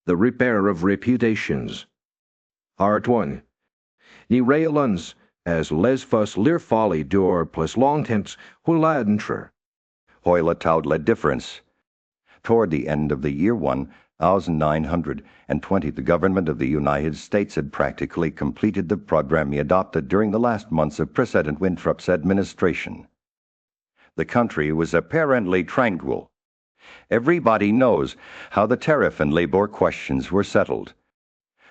The repair of reputations. Art 1. Ni reilans, as lesfas lir folly dur plus longtents huladentrer. Hoyle taud le difference. Toward the end of the year 1920, the government of the United States had practically completed the program he adopted during the last months of President Winthrop's administration. The country was apparently tranquil. Everybody knows how the tariff and labor questions were settled.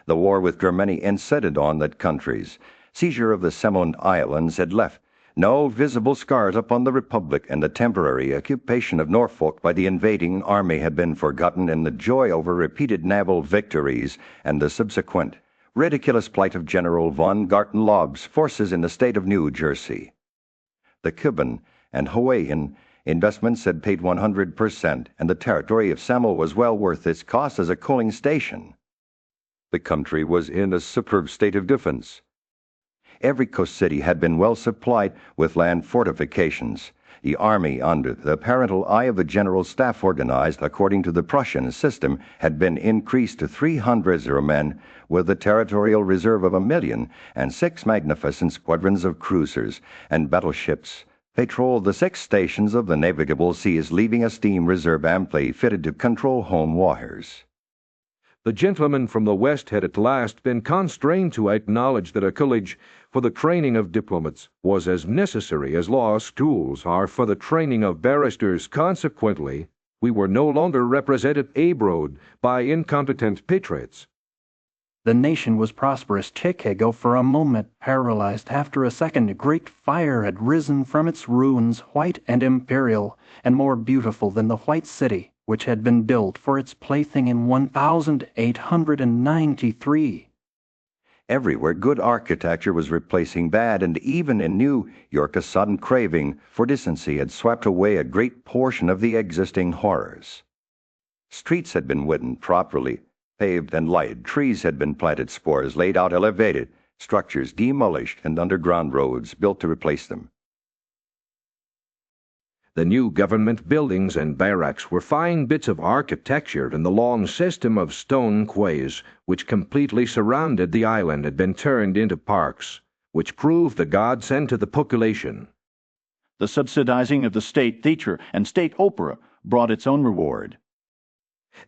The war with Germany incited on that country's seizure of the Semon Islands had left no visible scars upon the Republic, and the temporary occupation of Norfolk by the invading army had been forgotten in the joy over repeated naval victories and the subsequent ridiculous plight of General von Gartenlaub's forces in the state of New Jersey. The Cuban and Hawaiian investments had paid 100%, and the territory of Samoa was well worth its cost as a coaling station. The country was in a superb state of defense. Every coast city had been well supplied with land fortifications. The army, under the parental eye of the General Staff, organized according to the Prussian system, had been increased to 300 men, with a territorial reserve of 1,000,000, and 6 magnificent squadrons of cruisers and battleships patrolled the 6 stations of the navigable seas, leaving a steam reserve amply fitted to control home waters. The gentlemen from the West had at last been constrained to acknowledge that a college for the training of diplomats was as necessary as law schools are for the training of barristers. Consequently, we were no longer represented abroad by incompetent patriots. The nation was prosperous. Chicago, for a moment paralyzed after a second great fire, had risen from its ruins, white and imperial, and more beautiful than the White City, which had been built for its plaything in 1893. Everywhere good architecture was replacing bad, and even in New York a sudden craving for decency had swept away a great portion of the existing horrors. Streets had been widdened properly, paved and lighted, trees had been planted, spores laid out, elevated structures demolished, and underground roads built to replace them. The new government buildings and barracks were fine bits of architecture, and the long system of stone quays which completely surrounded the island had been turned into parks, which proved a godsend to the population. The subsidizing of the state theatre and state opera brought its own reward.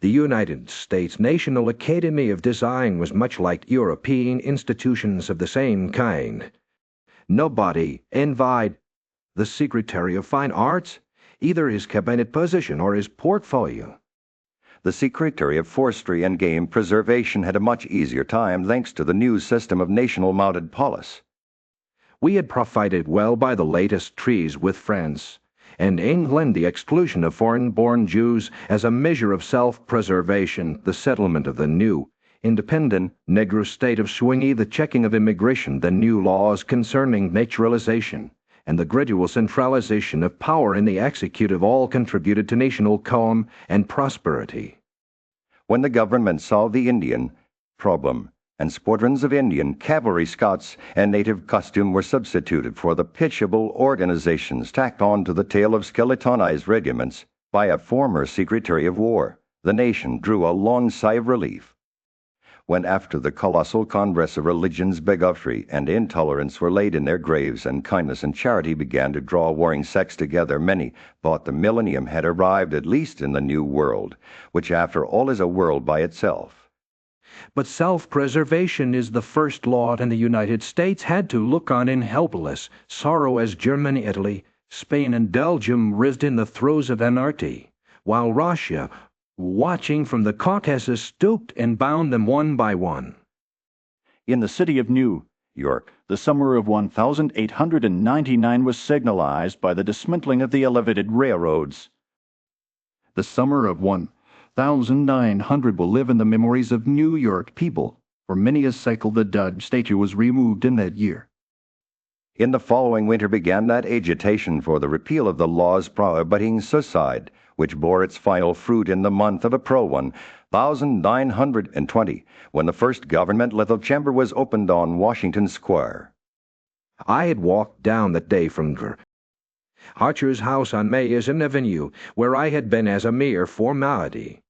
The United States National Academy of Design was much like European institutions of the same kind. Nobody envied the Secretary of Fine Arts, either his cabinet position or his portfolio. The Secretary of Forestry and Game Preservation had a much easier time thanks to the new system of national mounted police. We had profited well by the latest treaties with France and England, the exclusion of foreign-born Jews as a measure of self-preservation, the settlement of the new independent Negro state of Swingi, the checking of immigration, the new laws concerning naturalization, and the gradual centralization of power in the executive all contributed to national calm and prosperity. When the government solved the Indian problem, and squadrons of Indian cavalry, scouts, and native costume were substituted for the pitiable organizations tacked on to the tail of skeletonized regiments by a former Secretary of War, the nation drew a long sigh of relief. When, after the colossal congress of religions, bigotry and intolerance were laid in their graves, and kindness and charity began to draw warring sects together, many thought the millennium had arrived, at least in the New World, which after all is a world by itself. But self-preservation is the first law, and the United States had to look on in helpless sorrow as Germany, Italy, Spain, and Belgium writhed in the throes of anarchy, while Russia, watching from the Caucasus, stooped and bound them one by one. In the city of New York, the summer of 1899 was signalized by the dismantling of the elevated railroads. The summer of 1900 will live in the memories of New York people. For many a cycle the Dodge statue was removed in that year. In the following winter began that agitation for the repeal of the laws prohibiting suicide, which bore its final fruit in the month of April 1920, when the first government little chamber was opened on Washington Square. I had walked down that day from Archer's house on Mason Avenue, where I had been as a mere formality.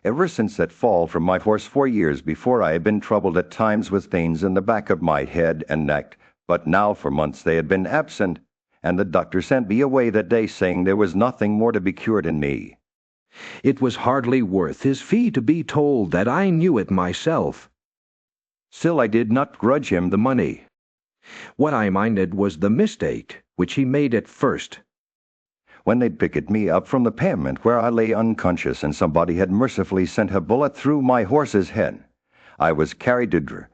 Ever since that fall from my horse 4 years before, I had been troubled at times with pains in the back of my head and neck, but now for months they had been absent, and the doctor sent me away that day, saying there was nothing more to be cured in me. It was hardly worth his fee to be told that I knew it myself. Still I did not grudge him the money. What I minded was the mistake which he made at first. When they'd picked me up from the pavement where I lay unconscious and somebody had mercifully sent a bullet through my horse's head, I was carried to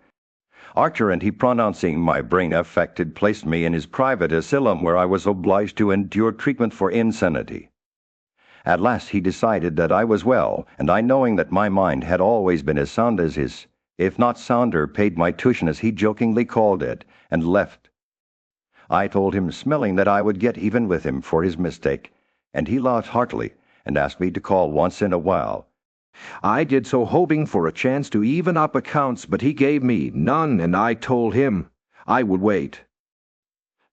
Archer, and he, pronouncing my brain affected, placed me in his private asylum where I was obliged to endure treatment for insanity. At last he decided that I was well, and I, knowing that my mind had always been as sound as his, if not sounder, paid my tuition, as he jokingly called it, and left. I told him, smelling that I would get even with him for his mistake, and he laughed heartily, and asked me to call once in a while. I did so, hoping for a chance to even up accounts, but he gave me none, and I told him I would wait.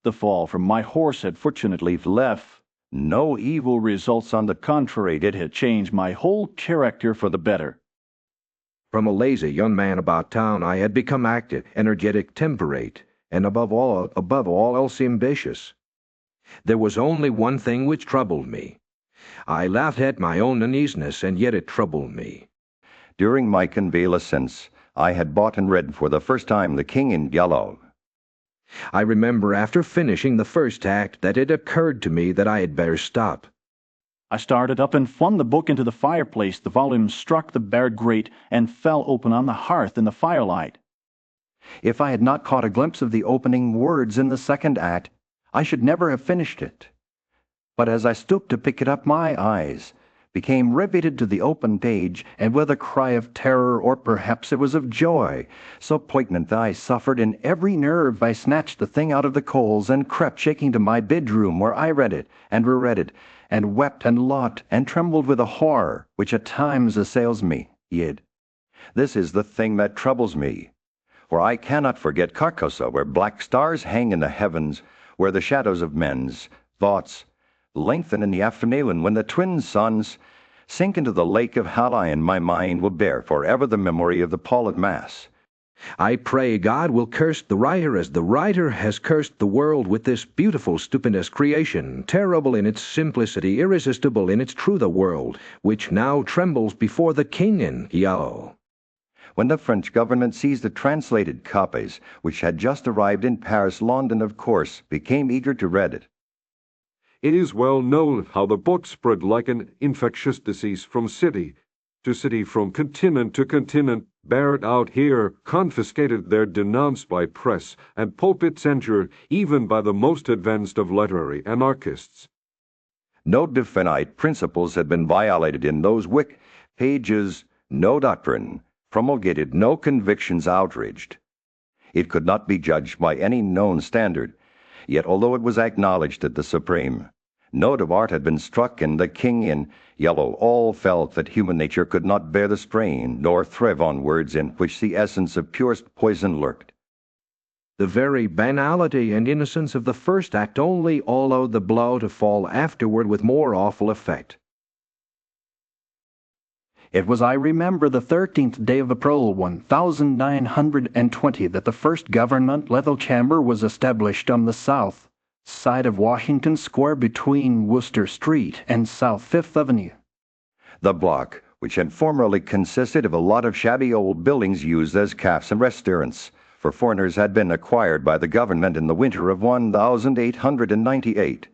The fall from my horse had fortunately left no evil results. On the contrary, it had changed my whole character for the better. From a lazy young man about town, I had become active, energetic, temperate, and above all else ambitious. There was only one thing which troubled me. I laughed at my own uneasiness, and yet it troubled me. During my convalescence, I had bought and read for the first time The King in Yellow. I remember after finishing the first act that it occurred to me that I had better stop. I started up and flung the book into the fireplace. The volume struck the bare grate and fell open on the hearth in the firelight. If I had not caught a glimpse of the opening words in the second act, I should never have finished it. But as I stooped to pick it up, my eyes became riveted to the open page, and with a cry of terror, or perhaps it was of joy, so poignant that I suffered in every nerve, I snatched the thing out of the coals and crept shaking to my bedroom, where I read it, and reread it, and wept and locked and trembled with a horror which at times assails me. Yet this is the thing that troubles me, for I cannot forget Carcosa, where black stars hang in the heavens, where the shadows of men's thoughts lengthen in the afternoon, when the twin suns sink into the lake of Hali, and my mind will bear forever the memory of the pallid mass. I pray God will curse the writer as the writer has cursed the world with this beautiful, stupendous creation, terrible in its simplicity, irresistible in its truth, a world which now trembles before the King in Yellow. When the French government seized the translated copies, which had just arrived in Paris, London, of course, became eager to read it. It is well known how the book spread like an infectious disease from city to city, from continent to continent, bared out here, confiscated there, denounced by press and pulpit censure, even by the most advanced of literary anarchists. No definite principles had been violated in those pages, no doctrine promulgated, no convictions outraged. It could not be judged by any known standard. Yet, although it was acknowledged that the supreme note of art had been struck in The King in Yellow, all felt that human nature could not bear the strain, nor thrive on words in which the essence of purest poison lurked. The very banality and innocence of the first act only allowed the blow to fall afterward with more awful effect. It was, I remember, the 13th day of April, 1920, that the first government-level chamber was established on the south side of Washington Square, between Wooster Street and South Fifth Avenue. The block, which had formerly consisted of a lot of shabby old buildings used as cafes and restaurants for foreigners, had been acquired by the government in the winter of 1898.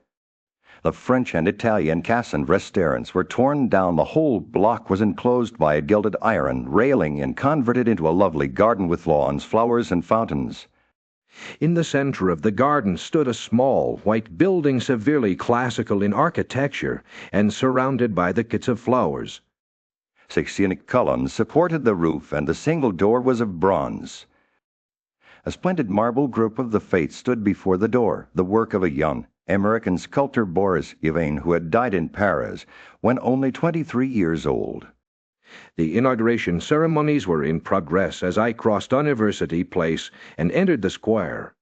The French and Italian cafes and restaurants were torn down. The whole block was enclosed by a gilded iron railing and converted into a lovely garden with lawns, flowers, and fountains. In the center of the garden stood a small white building, severely classical in architecture and surrounded by the kits of flowers. 16 columns supported the roof, and the single door was of bronze. A splendid marble group of the Fates stood before the door, the work of a young American sculptor, Boris Yvain, who had died in Paris when only 23 years old. The inauguration ceremonies were in progress as I crossed University Place and entered the square.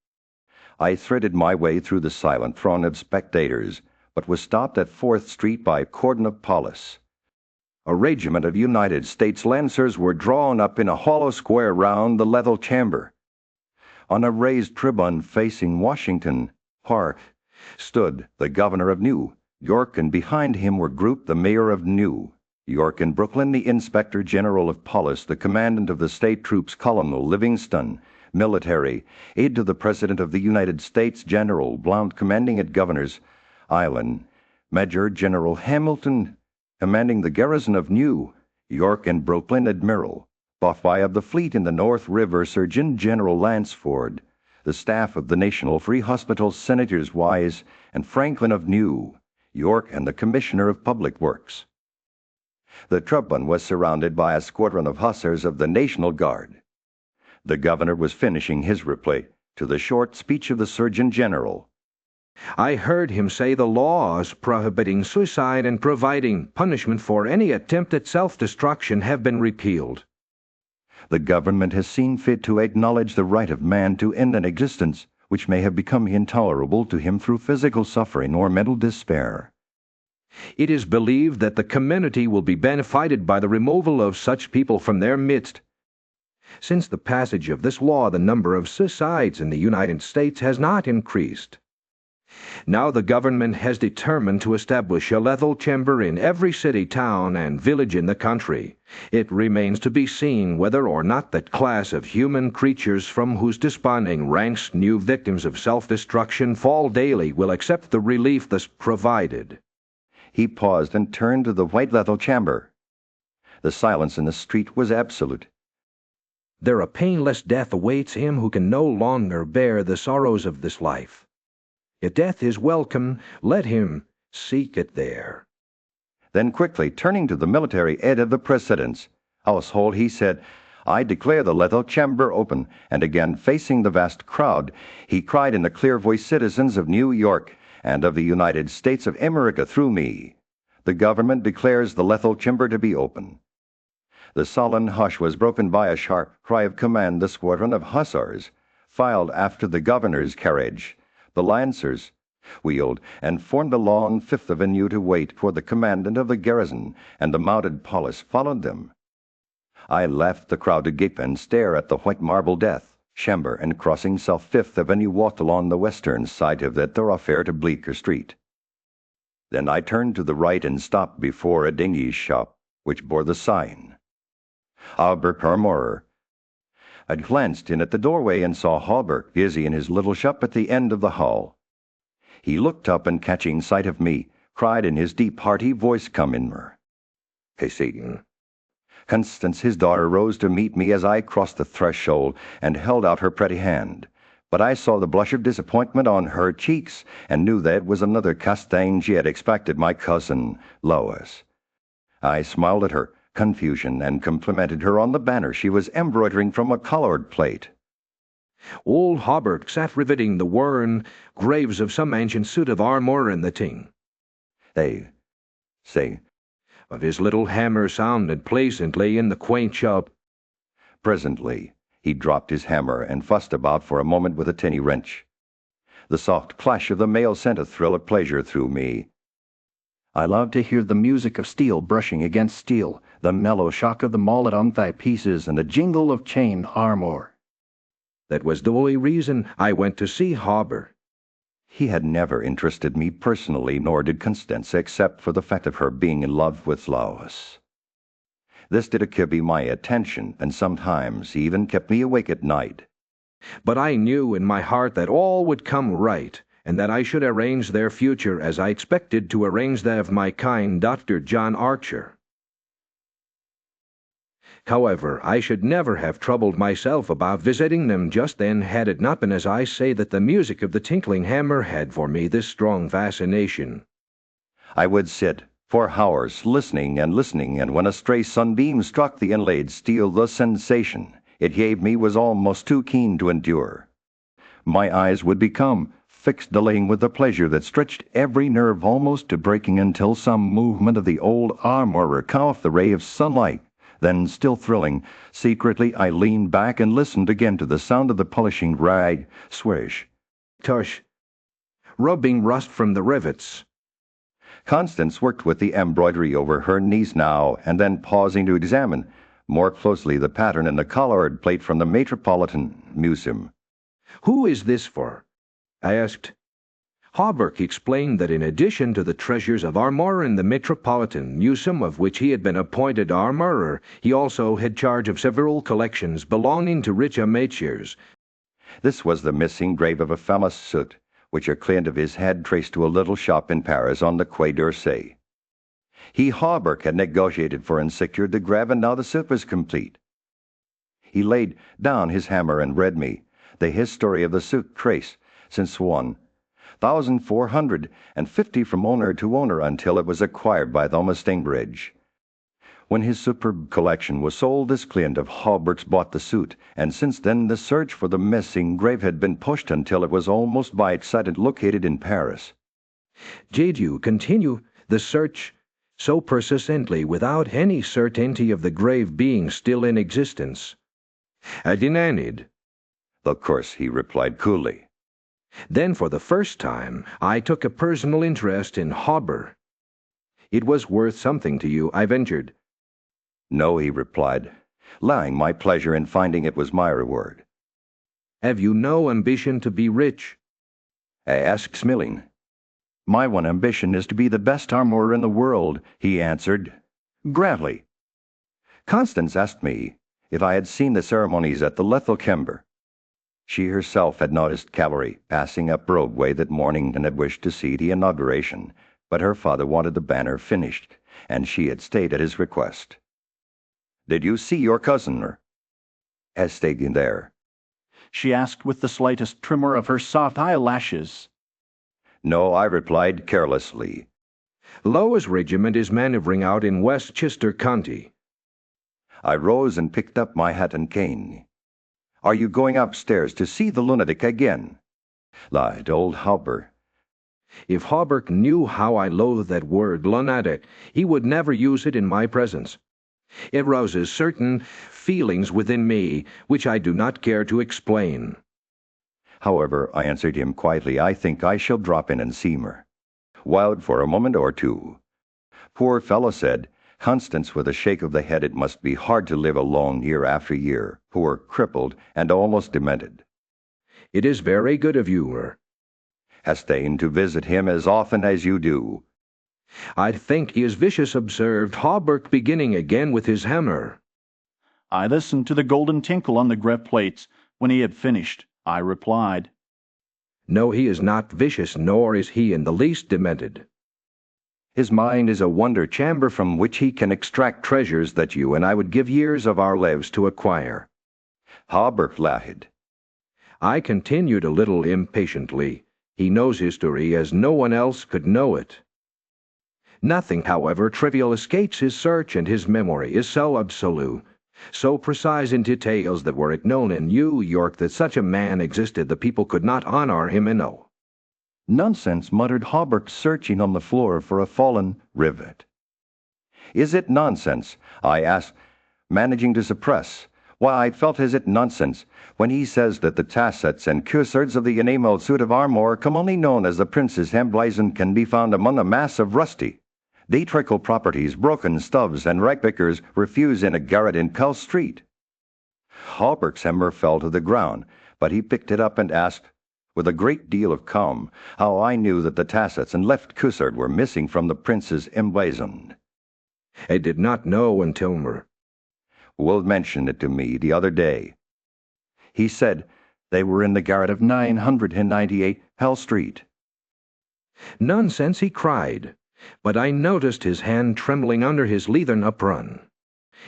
I threaded my way through the silent throng of spectators, but was stopped at 4th Street by a cordon of police. A regiment of United States Lancers were drawn up in a hollow square round the level chamber. On a raised tribune facing Washington Park stood the governor of New York, and behind him were grouped the mayor of New York and Brooklyn, the inspector general of police, the commandant of the state troops, Colonel Livingston, military aide to the president of the United States, General Blount, commanding at Governor's Island, Major General Hamilton, commanding the garrison of New York and Brooklyn, Admiral Buffy of the fleet in the North River, Surgeon General Lansford, the staff of the National Free Hospital, Senators Wise and Franklin of New York, and the Commissioner of Public Works. The tribune was surrounded by a squadron of hussars of the National Guard. The governor was finishing his reply to the short speech of the Surgeon General. I heard him say the laws prohibiting suicide and providing punishment for any attempt at self-destruction have been repealed. The government has seen fit to acknowledge the right of man to end an existence which may have become intolerable to him through physical suffering or mental despair. It is believed that the community will be benefited by the removal of such people from their midst. Since the passage of this law, the number of suicides in the United States has not increased. Now the government has determined to establish a lethal chamber in every city, town, and village in the country. It remains to be seen whether or not that class of human creatures from whose desponding ranks new victims of self-destruction fall daily will accept the relief thus provided. He paused and turned to the white lethal chamber. The silence in the street was absolute. There a painless death awaits him who can no longer bear the sorrows of this life. If death is welcome, let him seek it there. Then quickly turning to the military head of the President's household, he said, I declare the lethal chamber open, and again facing the vast crowd, he cried in the clear voice, citizens of New York and of the United States of America, through me, the government declares the lethal chamber to be open. The sullen hush was broken by a sharp cry of command. The squadron of hussars filed after the governor's carriage. The Lancers wheeled and formed a long Fifth Avenue to wait for the commandant of the garrison, and the mounted police followed them. I left the crowd to gape and stare at the white marble death chamber, and crossing South Fifth Avenue walked along the western side of that thoroughfare to Bleecker Street. Then I turned to the right and stopped before a dingy shop which bore the sign, Albert Armorer. I glanced in at the doorway and saw Halbert busy in his little shop at the end of the hall. He looked up and, catching sight of me, cried in his deep, hearty voice, Come in, Casey. Constance, his daughter, rose to meet me as I crossed the threshold and held out her pretty hand. But I saw the blush of disappointment on her cheeks and knew that it was another Castaigne she had expected, my cousin Lois. I smiled at her confusion and complimented her on the banner she was embroidering from a colored plate. Old Hobart sat riveting the worn graves of some ancient suit of armor in the ting. They say, Of his little hammer sounded pleasantly in the quaint shop. Presently he dropped his hammer and fussed about for a moment with a tinny wrench. The soft clash of the mail sent a thrill of pleasure through me. I love to hear the music of steel brushing against steel, the mellow shock of the mallet on thigh pieces, and the jingle of chain armor. That was the only reason I went to see Hobart. He had never interested me personally, nor did Constance, except for the fact of her being in love with Lois. This did occupy my attention, and sometimes even kept me awake at night. But I knew in my heart that all would come right, and that I should arrange their future as I expected to arrange that of my kind Dr. John Archer. However, I should never have troubled myself about visiting them just then had it not been, as I say, that the music of the tinkling hammer had for me this strong fascination. I would sit for hours listening, and when a stray sunbeam struck the inlaid steel, the sensation it gave me was almost too keen to endure. My eyes would become fixed, delaying with the pleasure that stretched every nerve almost to breaking, until some movement of the old armorer cut off the ray of sunlight. Then, still thrilling, secretly I leaned back and listened again to the sound of the polishing rag swish, Tush, rubbing rust from the rivets. Constance worked with the embroidery over her knees now and then, pausing to examine more closely the pattern in the collard plate from the Metropolitan Museum. "Who is this for?" I asked. Hawberk explained that in addition to the treasures of armor in the Metropolitan Museum, of which he had been appointed armorer, he also had charge of several collections belonging to rich amateurs. This was the missing grave of a famous soot, which a client of his had traced to a little shop in Paris on the Quai d'Orsay. He, Hawberk, had negotiated for and secured the grave, and now the suit was complete. He laid down his hammer and read me the history of the suit trace since 1,450 from owner to owner until it was acquired by Thomas Stingbridge. When his superb collection was sold, this client of Hawberk's bought the suit, and since then the search for the missing grave had been pushed until it was almost by its site located in Paris. Did you continue the search so persistently without any certainty of the grave being still in existence? I demanded. Of course, he replied coolly. Then for the first time I took a personal interest in Hawberk. It was worth something to you, I ventured. No, he replied, lying my pleasure in finding it was my reward. Have you no ambition to be rich? I asked, smiling. My one ambition is to be the best armorer in the world, he answered, grandly. Constance asked me if I had seen the ceremonies at the Lethelkember. She herself had noticed cavalry passing up Broadway that morning and had wished to see the inauguration, but her father wanted the banner finished, and she had stayed at his request. Did you see your cousin, or has stayed in there? She asked with the slightest tremor of her soft eyelashes. No, I replied carelessly. Lowe's regiment is maneuvering out in Westchester County. I rose and picked up my hat and cane. Are you going upstairs to see the lunatic again? Lied old Hawberk. If Hawberk knew how I loathe that word, lunatic, he would never use it in my presence. It rouses certain feelings within me which I do not care to explain. However, I answered him quietly, I think I shall drop in and see her. Wild for a moment or two. Poor fellow, said Constance with a shake of the head, it must be hard to live alone year after year, poor, crippled, and almost demented. It is very good of you, Hast deigned to visit him as often as you do. I think he is vicious, observed Hawberk, beginning again with his hammer. I listened to the golden tinkle on the grave plates. When he had finished, I replied, No, he is not vicious, nor is he in the least demented. His mind is a wonder chamber from which he can extract treasures that you and I would give years of our lives to acquire. Hawberk laughed. I continued a little impatiently. He knows history as no one else could know it. Nothing, however, trivial escapes his search, and his memory is so absolute, so precise in details that were it known in New York that such a man existed, the people could not honor him enough. Nonsense, muttered Hawberk, searching on the floor for a fallen rivet. Is it nonsense? I asked, managing to suppress. Why, I felt as it nonsense when he says that the tassets and cuissards of the enamelled suit of armor, commonly known as the Prince's emblazon, can be found among a mass of rusty, theatrical properties, broken stubs, and ragpickers refuse in a garret in Cull Street. Hawberk's hammer fell to the ground, but he picked it up and asked, with a great deal of calm, how I knew that the tassets and left cuissard were missing from the Prince's emblazon. I did not know until Will mentioned it to me the other day. He said they were in the garret of 998 Hell Street. Nonsense, he cried, but I noticed his hand trembling under his leathern apron.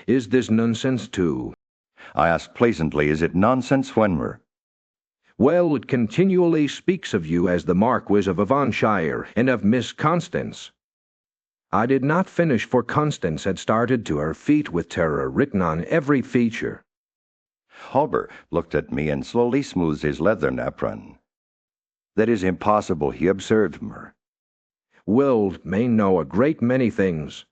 Is this nonsense too? I asked pleasantly, is it nonsense, Wenmer? Well, it continually speaks of you as the Marquis of Avonshire and of Miss Constance. I did not finish, for Constance had started to her feet with terror written on every feature. Hawberk looked at me and slowly smoothed his leathern apron. That is impossible, he observed me. Will may know a great many things.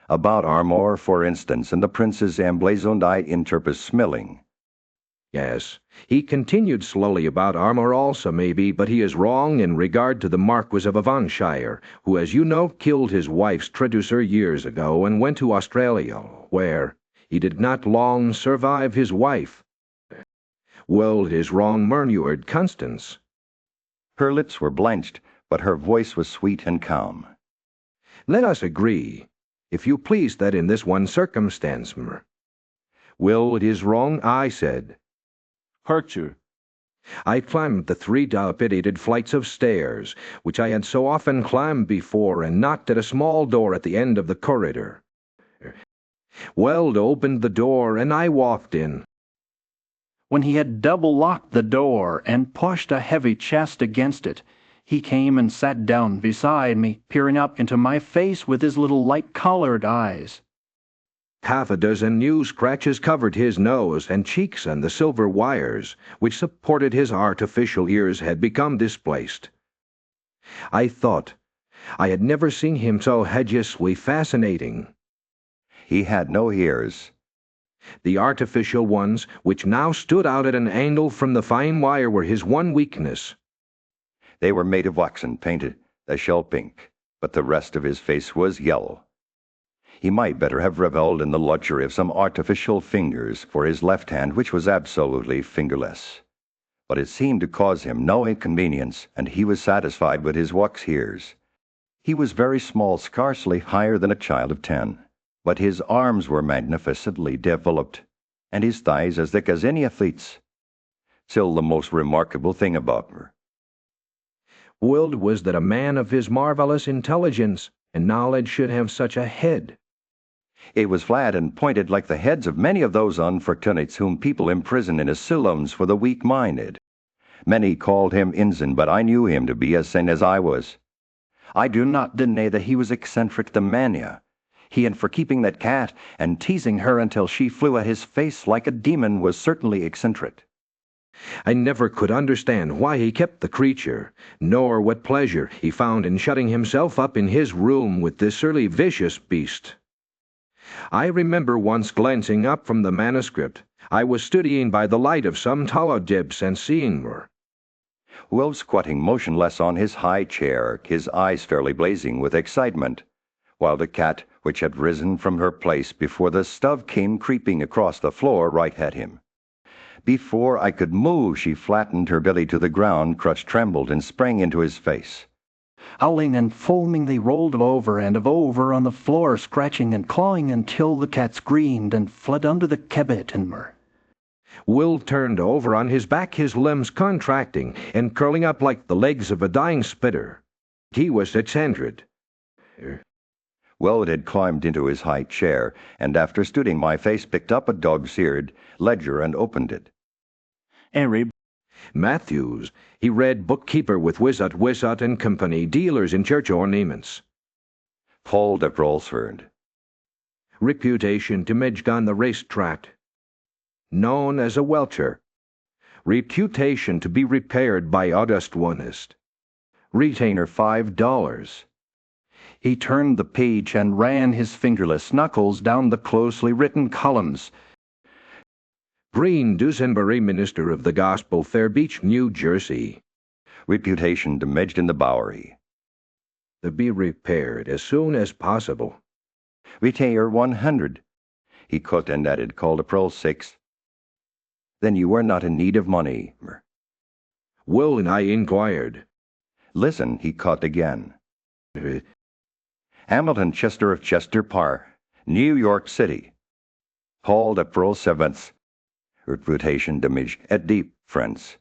About armor, for instance, and the Prince's emblazoned, I interpose smelling. Yes, he continued slowly about armor also maybe, but he is wrong in regard to the Marquis of Avonshire, who, as you know, killed his wife's traducer years ago and went to Australia, where he did not long survive his wife. Well, it is wrong, murmured Constance. Her lips were blanched, but her voice was sweet and calm. Let us agree, if you please, that in this one circumstance, Will, it is wrong, I said. Harcher. I climbed the 3 dilapidated flights of stairs, which I had so often climbed before, and knocked at a small door at the end of the corridor. Weld opened the door, and I walked in. When he had double-locked the door and pushed a heavy chest against it, he came and sat down beside me, peering up into my face with his little light-colored eyes. Half a dozen new scratches covered his nose and cheeks, and the silver wires, which supported his artificial ears, had become displaced. I thought I had never seen him so hideously fascinating. He had no ears. The artificial ones, which now stood out at an angle from the fine wire, were his one weakness. They were made of wax and painted a shell pink, but the rest of his face was yellow. He might better have revelled in the luxury of some artificial fingers for his left hand, which was absolutely fingerless. But it seemed to cause him no inconvenience, and he was satisfied with his wax ears. He was very small, scarcely higher than a child of 10, but his arms were magnificently developed, and his thighs as thick as any athlete's. Still, the most remarkable thing about her Was that a man of his marvelous intelligence and knowledge should have such a head. It was flat and pointed like the heads of many of those unfortunates whom people imprison in asylums for the weak-minded. Many called him Inzin, but I knew him to be as sane as I was. I do not deny that he was eccentric to mania. He, and for keeping that cat and teasing her until she flew at his face like a demon, was certainly eccentric. I never could understand why he kept the creature, nor what pleasure he found in shutting himself up in his room with this surly, vicious beast. I remember once glancing up from the manuscript. I was studying by the light of some tallow dips and seeing her. Will squatting motionless on his high chair, his eyes fairly blazing with excitement, while the cat, which had risen from her place before the stove, came creeping across the floor right at him. Before I could move, she flattened her belly to the ground, crutch trembled, and sprang into his face. Howling and foaming, they rolled over and over on the floor, scratching and clawing until the cat screamed and fled under the cabot and Will turned over on his back, his limbs contracting and curling up like the legs of a dying spitter. He was eccentric. Will had climbed into his high chair, and after studying my face, picked up a dog's-eared ledger and opened it. Matthews. He read bookkeeper with Wishart and Company, dealers in church ornaments. Paul de Brolsford. Reputation to Midge on the racetrack. Known as a welcher. Reputation to be repaired by august onest. Retainer $5. He turned the page and ran his fingerless knuckles down the closely written columns. Green Dusenberry, minister of the gospel, Fair Beach, New Jersey. Reputation damaged in the Bowery. To be repaired as soon as possible. Retainer 100. He cut and added, called April 6. Then you were not in need of money. Will and I inquired. Listen, he cut again. Hamilton Chester of Chester Park, New York City. Called April 7th. Reputation damage at deep, friends.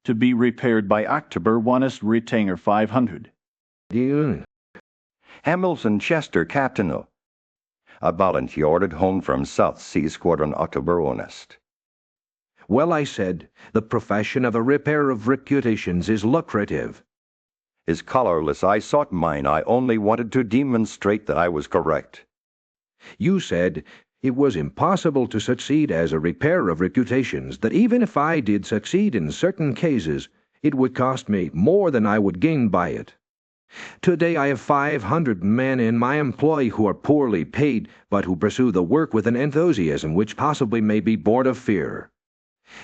To be repaired by October 1st, retainer 500. Hamilton Chester, Captain. A volunteer ordered home from South Sea Squadron October 1st. Well, I said, the profession of a repairer of reputations is lucrative. His colorless eye sought mine. I only wanted to demonstrate that I was correct. You said it was impossible to succeed as a repairer of reputations, that even if I did succeed in certain cases, it would cost me more than I would gain by it. Today I have 500 men in my employ who are poorly paid, but who pursue the work with an enthusiasm which possibly may be born of fear.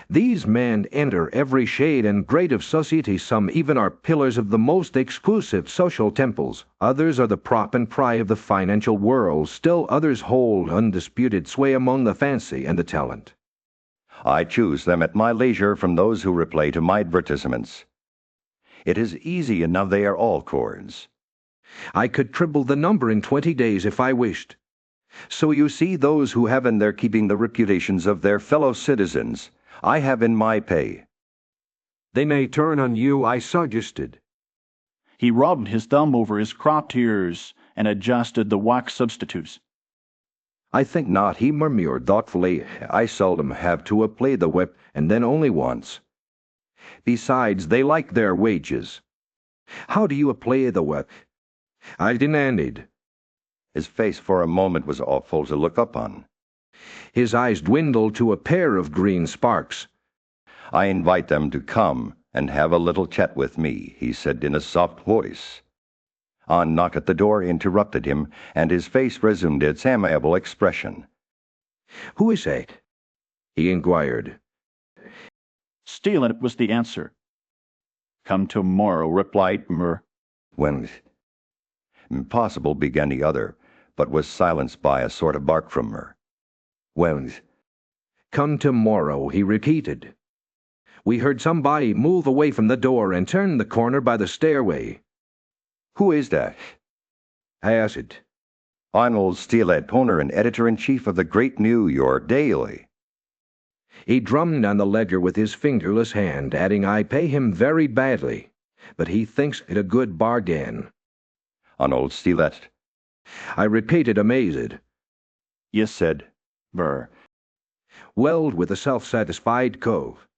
These men enter every shade and grade of society. Some even are pillars of the most exclusive social temples. Others are the prop and pry of the financial world. Still others hold undisputed sway among the fancy and the talent. I choose them at my leisure from those who reply to my advertisements. It is easy enough, they are all chords. I could triple the number in 20 days if I wished. So you see, those who have in their keeping the reputations of their fellow citizens, I have in my pay. They may turn on you, I suggested. He rubbed his thumb over his cropped ears and adjusted the wax substitutes. I think not, he murmured thoughtfully. I seldom have to apply the whip, and then only once. Besides, they like their wages. How do you apply the whip? I demanded. His face for a moment was awful to look upon. His eyes dwindled to a pair of green sparks. I invite them to come and have a little chat with me, he said in a soft voice. A knock at the door interrupted him, and his face resumed its amiable expression. Who is it? He inquired. Stealing it was the answer. Come tomorrow, replied Mur. When impossible, began the other, but was silenced by a sort of bark from her. Well, come tomorrow, he repeated. We heard somebody move away from the door and turn the corner by the stairway. Who is that? I asked. Arnold Steelhead, owner and editor-in-chief of the great New York Daily. He drummed on the ledger with his fingerless hand, adding, I pay him very badly, but he thinks it a good bargain. Arnold Steelhead. I repeated, amazed. Yes, said Mur. Welled with a self-satisfied cove.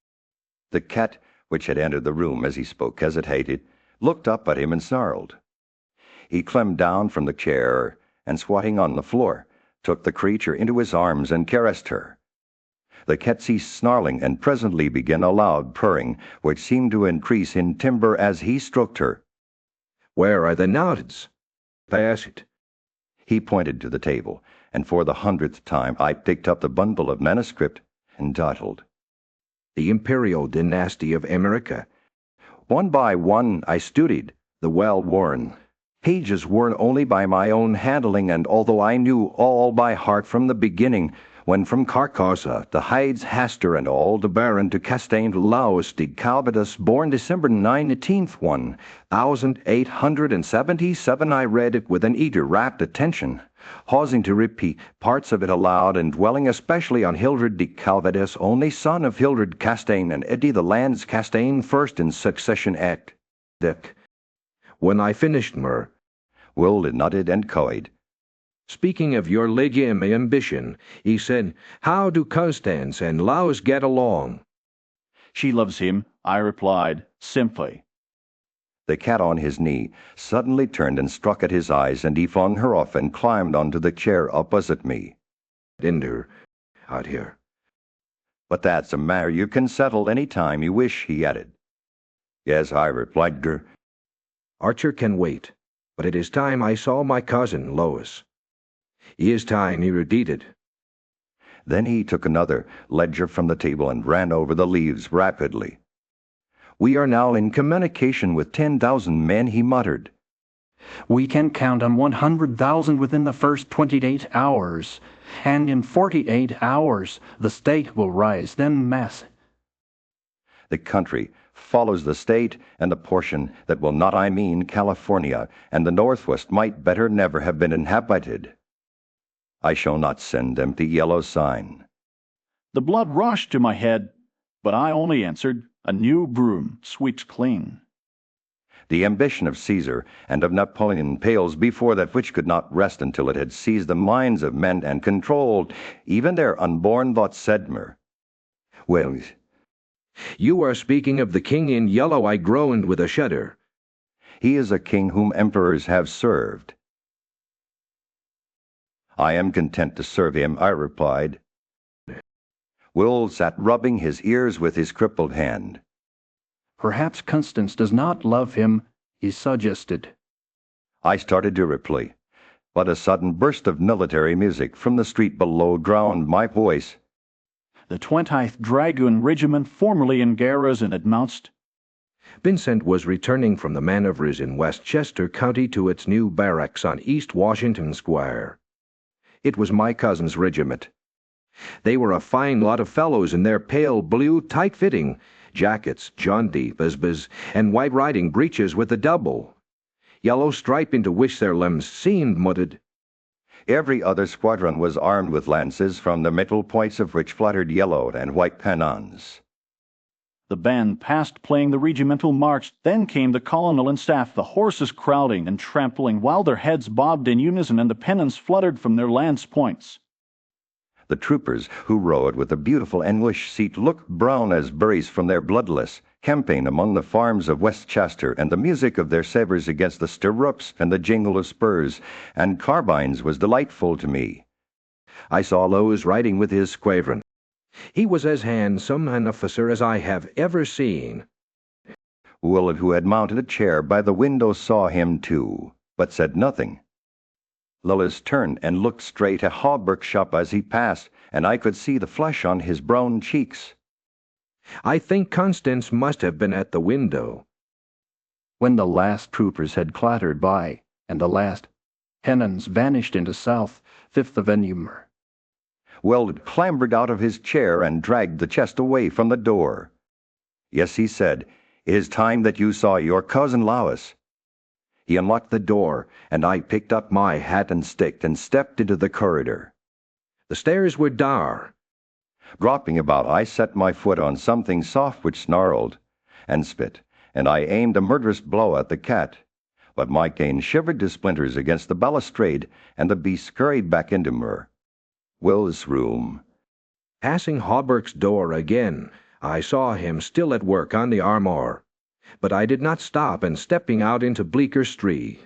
The cat, which had entered the room as he spoke, hesitated, looked up at him and snarled. He climbed down from the chair and, squatting on the floor, took the creature into his arms and caressed her. The cat ceased snarling and presently began a loud purring, which seemed to increase in timbre as he stroked her. Where are the nods? I asked. He pointed to the table, and for the 100th time I picked up the bundle of manuscript entitled The Imperial Dynasty of America. One by one I studied the well-worn pages worn only by my own handling, and although I knew all by heart from the beginning, when from Carcosa, the Hydes Hastur and all, the Baron to Castaigne Laus de Calvados, born December 19th, 1877, I read it with an eager, rapt attention, pausing to repeat parts of it aloud, and dwelling especially on Hildred de Calvados, only son of Hildred Castaigne and Eddie the Lands Castaigne, first in succession at Dick. When I finished, Will nodded and coyed. Speaking of your legitimate ambition, he said, how do Constance and Laus get along? She loves him, I replied, simply. The cat on his knee suddenly turned and struck at his eyes, and he flung her off and climbed onto the chair opposite me. Dinder, out here. But that's a matter you can settle any time you wish, he added. Yes, I replied. Archer can wait, but it is time I saw my cousin, Lois. It is time, he repeated. Then he took another ledger from the table and ran over the leaves rapidly. We are now in communication with 10,000 men, he muttered. We can count on 100,000 within the first 28 hours, and in 48 hours the state will rise, then mass. The country follows the state, and the portion that will not, I mean California, and the Northwest might better never have been inhabited. I shall not send them the yellow sign. The blood rushed to my head, but I only answered, a new broom sweeps clean. The ambition of Caesar and of Napoleon pales before that which could not rest until it had seized the minds of men and controlled even their unborn thoughts, said Mer. Well, you are speaking of the king in yellow, I groaned with a shudder. He is a king whom emperors have served. I am content to serve him, I replied. Will sat rubbing his ears with his crippled hand. Perhaps Constance does not love him, he suggested. I started to reply, but a sudden burst of military music from the street below drowned my voice. The 20th Dragoon Regiment, formerly in garrison at Mounst. Vincent was returning from the maneuvers in Westchester County to its new barracks on East Washington Square. It was my cousin's regiment. They were a fine lot of fellows in their pale blue, tight-fitting jackets, jaunty bizbas, and white riding breeches with a double yellow stripe into which their limbs seemed mudded. Every other squadron was armed with lances, from the metal points of which fluttered yellow and white pennons. The band passed playing the regimental march, then came the colonel and staff, the horses crowding and trampling, while their heads bobbed in unison and the pennons fluttered from their lance points. The troopers, who rode with a beautiful English seat, looked brown as berries from their bloodless campaign among the farms of Westchester, and the music of their sabres against the stirrups and the jingle of spurs and carbines was delightful to me. I saw Lowes riding with his squadron. He was as handsome an officer as I have ever seen. Willett, who had mounted a chair by the window, saw him too, but said nothing. Lillis turned and looked straight at Hawberk's shop as he passed, and I could see the flush on his brown cheeks. I think Constance must have been at the window. When the last troopers had clattered by, and the last pennons vanished into South 5th Avenue, Weldon clambered out of his chair and dragged the chest away from the door. "Yes," he said, "it is time that you saw your cousin Lois." He unlocked the door, and I picked up my hat and stick and stepped into the corridor. The stairs were dour. Groping about, I set my foot on something soft which snarled and spit, and I aimed a murderous blow at the cat. But my cane shivered to splinters against the balustrade, and the beast scurried back into Will's room. Passing Hawberk's door again, I saw him still at work on the armour. But I did not stop, and stepping out into Bleecker Street,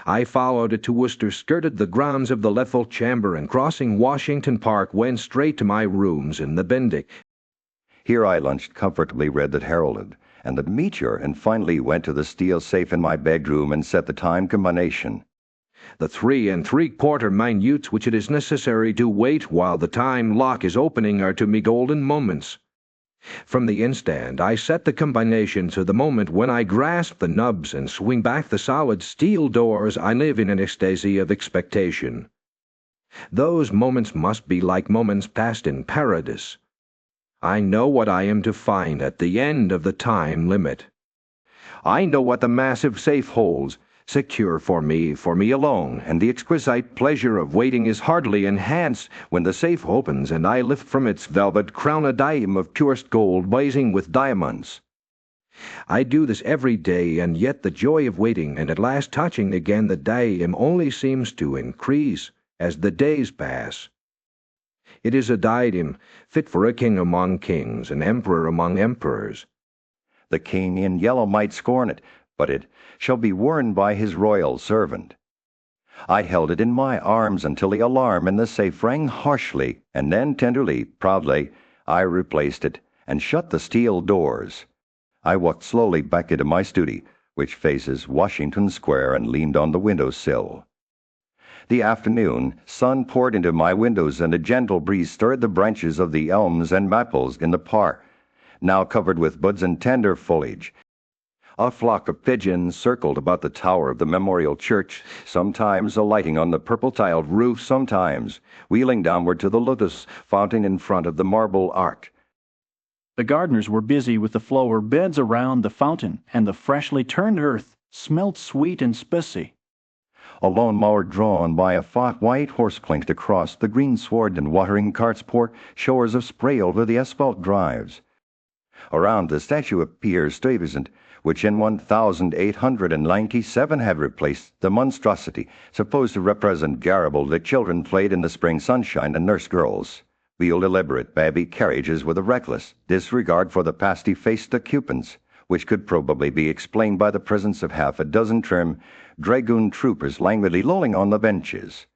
I followed it to Worcester, skirted the grounds of the lethal chamber, and crossing Washington Park went straight to my rooms in the Bendick. Here I lunched comfortably, read the Herald and the Meteor, and finally went to the steel safe in my bedroom and set the time combination. The 3 3/4 minutes which it is necessary to wait while the time lock is opening are to me golden moments. From the instant I set the combination to the moment when I grasp the nubs and swing back the solid steel doors, I live in an ecstasy of expectation. Those moments must be like moments passed in paradise. I know what I am to find at the end of the time limit. I know what the massive safe holds, secure for me alone, and the exquisite pleasure of waiting is hardly enhanced when the safe opens and I lift from its velvet crown a dime of purest gold blazing with diamonds. I do this every day, and yet the joy of waiting and at last touching again the dime only seems to increase as the days pass. It is a diadem fit for a king among kings, an emperor among emperors. The king in yellow might scorn it, but it shall be worn by his royal servant. I held it in my arms until the alarm in the safe rang harshly, and then tenderly, proudly, I replaced it and shut the steel doors. I walked slowly back into my study, which faces Washington Square, and leaned on the window-sill. The afternoon sun poured into my windows, and a gentle breeze stirred the branches of the elms and maples in the park, now covered with buds and tender foliage. A flock of pigeons circled about the tower of the Memorial Church, sometimes alighting on the purple-tiled roof, sometimes wheeling downward to the lotus fountain in front of the marble arch. The gardeners were busy with the flower beds around the fountain, and the freshly turned earth smelt sweet and spicy. A lawn mower drawn by a fat white horse clinked across the green sward, and watering carts poured showers of spray over the asphalt drives. Around the statue of Piers Stuyvesant, which in 1897 had replaced the monstrosity supposed to represent Garibaldi, the children played in the spring sunshine, and nurse girls wheeled elaborate baby carriages with a reckless disregard for the pasty-faced occupants, which could probably be explained by the presence of half a dozen trim dragoon troopers languidly lolling on the benches.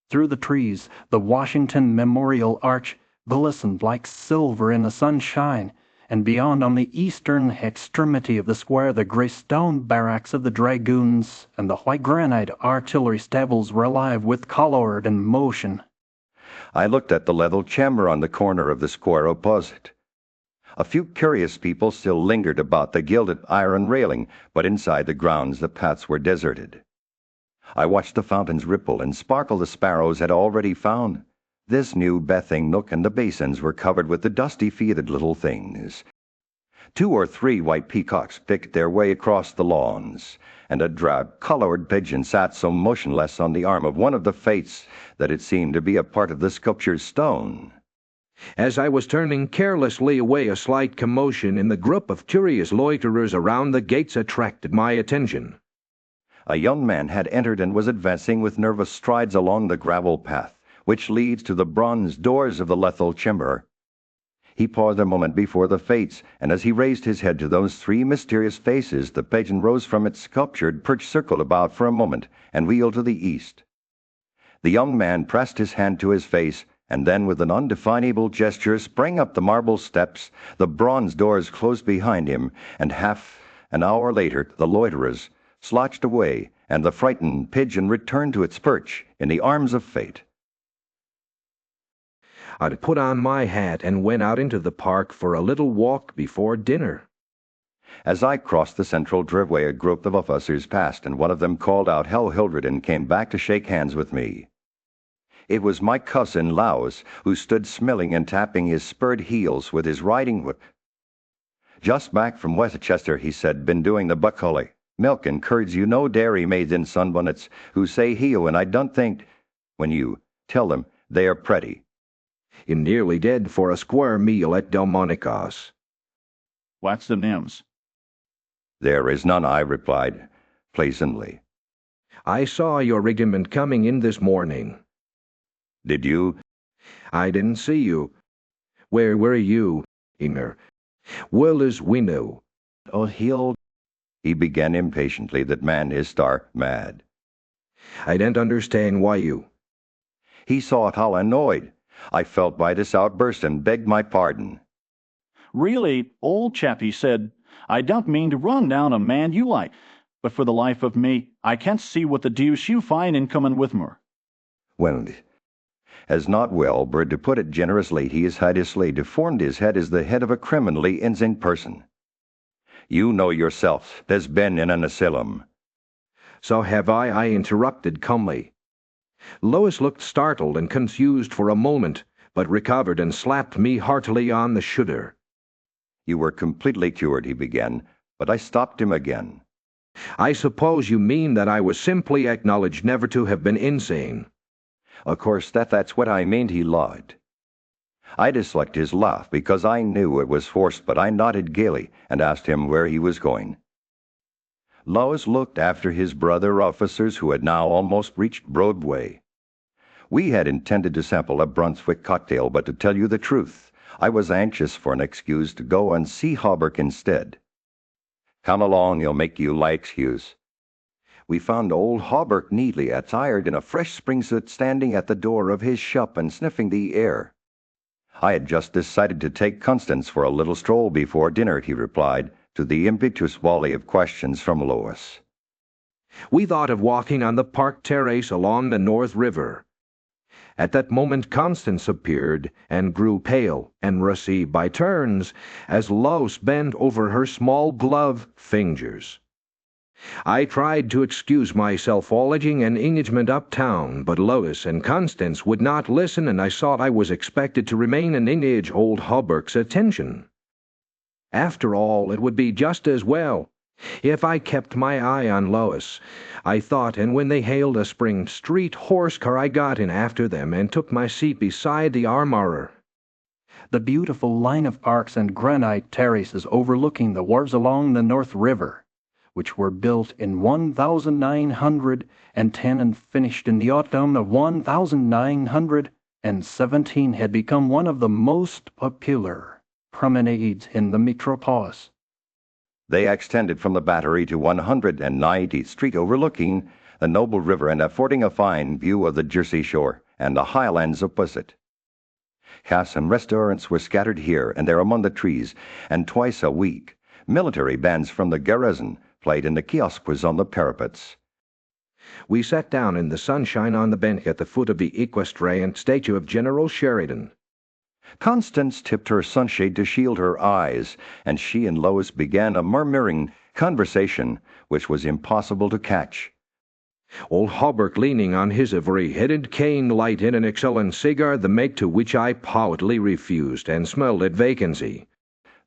Through the trees, the Washington Memorial Arch glistened like silver in the sunshine, and beyond, on the eastern extremity of the square, the grey stone barracks of the dragoons and the white granite artillery stables were alive with color and motion. I looked at the level chamber on the corner of the square opposite. A few curious people still lingered about the gilded iron railing, but inside the grounds the paths were deserted. I watched the fountains ripple and sparkle the sparrows had already found. This new bathing nook and the basins were covered with the dusty feet of little things. 2 or 3 white peacocks picked their way across the lawns, and a drab-colored pigeon sat so motionless on the arm of one of the fates that it seemed to be a part of the sculpture's stone. As I was turning carelessly away, a slight commotion in the group of curious loiterers around the gates attracted my attention. A young man had entered and was advancing with nervous strides along the gravel path, which leads to the bronze doors of the lethal chamber. He paused a moment before the fates, and as he raised his head to those 3 mysterious faces, the pigeon rose from its sculptured perch, circled about for a moment, and wheeled to the east. The young man pressed his hand to his face, and then with an undefinable gesture sprang up the marble steps. The bronze doors closed behind him, and half an hour later the loiterers slouched away, and the frightened pigeon returned to its perch in the arms of fate. I put on my hat and went out into the park for a little walk before dinner. As I crossed the central driveway, a group of officers passed, and one of them called out "Hell Hildred" and came back to shake hands with me. It was my cousin Laos, who stood smelling and tapping his spurred heels with his riding whip. "Just back from Westchester," he said. "Been doing the buckhully. Milk and curds, you know, dairy maids in sunbonnets who say heel, and I don't think when you tell them they are pretty." "You nearly dead for a square meal at Delmonico's." What's the names? "There is none," I replied, pleasantly. "I saw your regiment coming in this morning." "Did you?" "I didn't see you." Where were you, Emer?" "Well as we know." "Oh, he began impatiently. "That man is stark mad." "I don't understand why you—" He saw how annoyed I felt by this outburst and begged my pardon. Really, old chap, he said, I don't mean to run down a man you like, but for the life of me, I can't see what the deuce you find in coming with me." Well, as not well, but to put it generously, he has hideously deformed his head as the head of a criminally insane person. "You know yourself, there's been in an asylum." "So have I interrupted calmly. Lois looked startled and confused for a moment, but recovered and slapped me heartily on the shoulder. "You were completely cured," he began, but I stopped him again. "I suppose you mean that I was simply acknowledged never to have been insane." "Of course, that's what I meant," he lied. I disliked his laugh because I knew it was forced, but I nodded gaily and asked him where he was going. Lois looked after his brother officers, who had now almost reached Broadway. We had intended to sample a Brunswick cocktail, but to tell you the truth, I was anxious for an excuse to go and see Hawberk instead. "Come along, he'll make you lie excuse." We found old Hawberk neatly attired in a fresh spring suit, standing at the door of his shop and sniffing the air. "I had just decided to take Constance for a little stroll before dinner," he replied to the impetuous volley of questions from Lois. "We thought of walking on the park terrace along the North River." At that moment Constance appeared, and grew pale and rosy by turns, as Lois bent over her small glove fingers. I tried to excuse myself alleging an engagement uptown, but Lois and Constance would not listen, and I thought I was expected to remain and engage old Hawberk's attention. After all, it would be just as well if I kept my eye on Lois, I thought, and when they hailed a Spring Street horse car I got in after them and took my seat beside the armorer. The beautiful line of arcs and granite terraces overlooking the wharves along the North River, which were built in 1910 and finished in the autumn of 1917, had become one of the most popular promenades in the metropolis. They extended from the Battery to 190th Street, overlooking the noble river and affording a fine view of the Jersey shore and the highlands opposite. Cafes and restaurants were scattered here and there among the trees, and twice a week military bands from the garrison played in the kiosks on the parapets. We sat down in the sunshine on the bench at the foot of the equestrian statue of General Sheridan. Constance tipped her sunshade to shield her eyes, and she and Lois began a murmuring conversation which was impossible to catch. Old Hawberk leaning on his ivory-headed cane lighted an excellent cigar, the make to which I politely refused, and smelled at vacancy.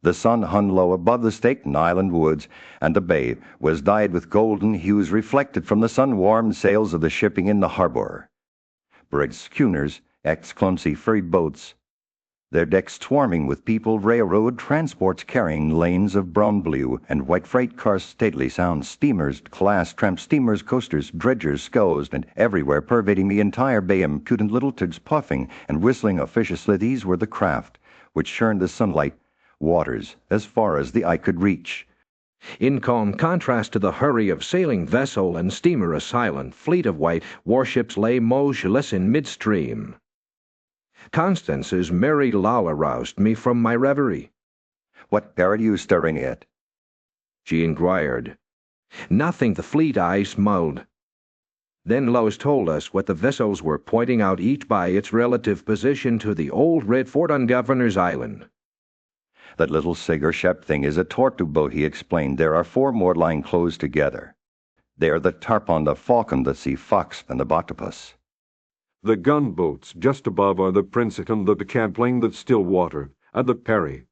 The sun hung low above the Staten Island woods, and the bay was dyed with golden hues reflected from the sun-warmed sails of the shipping in the harbor. Brigs, schooners, ex-clumsy ferry boats, their decks swarming with people, railroad transports carrying lanes of brown blue and white freight cars, stately sound steamers, class tramp steamers, coasters, dredgers, scows, and everywhere pervading the entire bay impudent little tugs puffing and whistling officiously. These were the craft which churned the sunlight waters as far as the eye could reach. In calm contrast to the hurry of sailing vessel and steamer, a silent fleet of white warships lay motionless in midstream. Constance's merry lull aroused me from my reverie. "What are you staring at?" she inquired. "Nothing," the fleet eye smiled. Then Lois told us what the vessels were, pointing out each by its relative position to the old red fort on Governor's Island. "That little cigar-shaped thing is a tortu boat," he explained. "There are 4 more lying close together. They are the tarpon, the falcon, the sea fox, and the octopus." The gunboats just above are the Princeton, the Champlain, the Stillwater, and the Perry.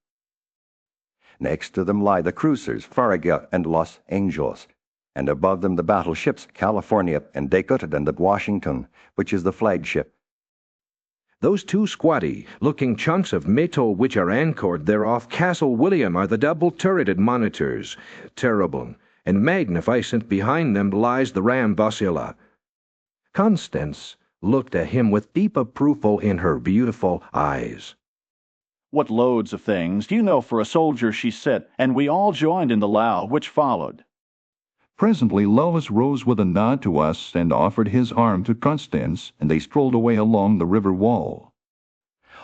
Next to them lie the cruisers Farragut and Los Angeles, and above them the battleships California and Dakota, and the Washington, which is the flagship. Those 2 squatty-looking chunks of metal which are anchored there off Castle William are the double-turreted monitors, terrible and magnificent. Behind them lies the ram Bosilla. Constance looked at him with deep approval in her beautiful eyes. "What loads of things, you know, for a soldier," she said, and we all joined in the low which followed. Presently Lois rose with a nod to us and offered his arm to Constance, and they strolled away along the river wall.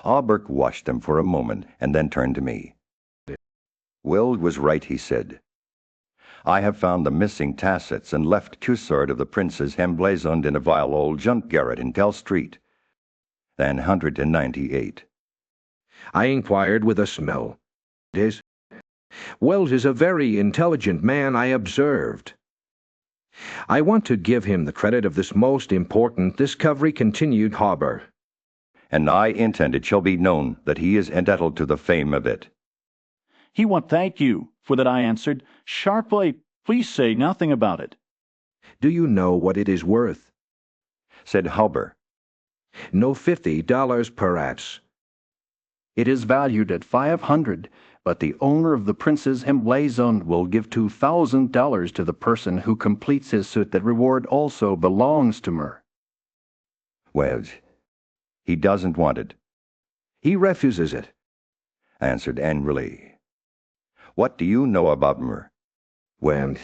Hawberk watched them for a moment and then turned to me. "Will was right," he said. "I have found the missing tassets and left cuissard of the princes emblazoned in a vile old junk garret in Tell Street. Then 198. I inquired with a smile. "Wells is a very intelligent man," I observed. "I want to give him the credit of this most important discovery," continued Hawberk. "And I intend it shall be known that he is entitled to the fame of it." "He want thank you for that," I answered sharply. "Please say nothing about it." "Do you know what it is worth?" said Hawberk. "No, $50 perhaps." It is valued at 500, but the owner of the prince's emblazoned will give $2,000 to the person who completes his suit. That reward also belongs to me." "Well, he doesn't want it," "He refuses it," answered angrily. "What do you know about him?" "Well,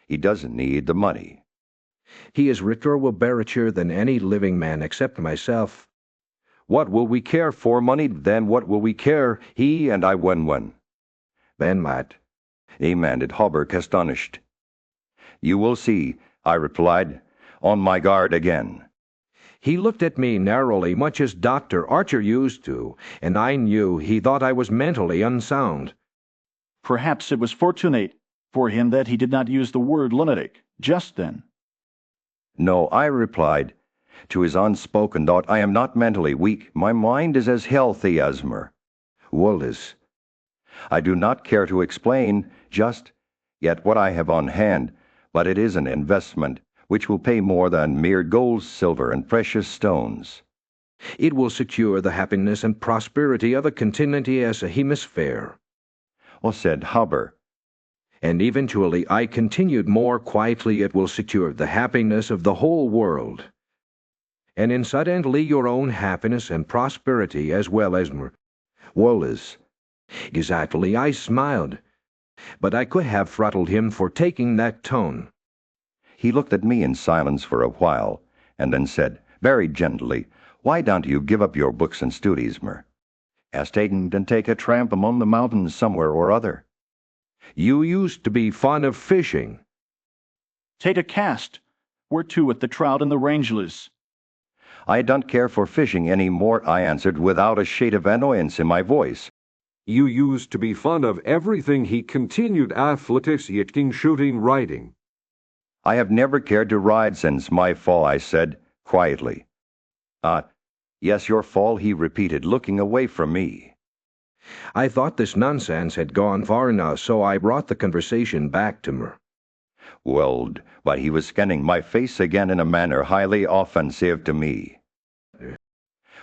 "He doesn't need the money." he is richer than any living man except myself." "What will we care for money, then what will we care, he and I one? "Ben Matt," demanded Hawberk, astonished. "You will see," I replied, on my guard again. He looked at me narrowly, much as Dr. Archer used to, and I knew he thought I was mentally unsound. Perhaps it was fortunate for him that he did not use the word lunatic just then. "No," I replied, to his unspoken thought, "I am not mentally weak. My mind is as healthy as mer." "Wallace." "I do not care to explain just yet what I have on hand, but it is an investment which will pay more than mere gold, silver, and precious stones." "It will secure the happiness and prosperity of a continent as a hemisphere." Said Hawberk. "And eventually," I continued more quietly, "it will secure the happiness of the whole world. And incidentally your own happiness and prosperity as well as Wallace." "Exactly," I smiled. But I could have throttled him for taking that tone. He looked at me in silence for a while, and then said, very gently, "Why don't you give up your books and studies, mer? Astaten and take a tramp among the mountains somewhere or other." "You used to be fond of fishing." "Take a cast. Where to with the trout and the rangelers? I don't care for fishing any more, I answered without a shade of annoyance in my voice. You used to be fond of everything, he continued, athletics, yachting, shooting, riding. I have never cared to ride since my fall, I said, quietly. Yes, your fall, he repeated, looking away from me. I thought this nonsense had gone far enough, so I brought the conversation back to her. Well, but he was scanning my face again in a manner highly offensive to me.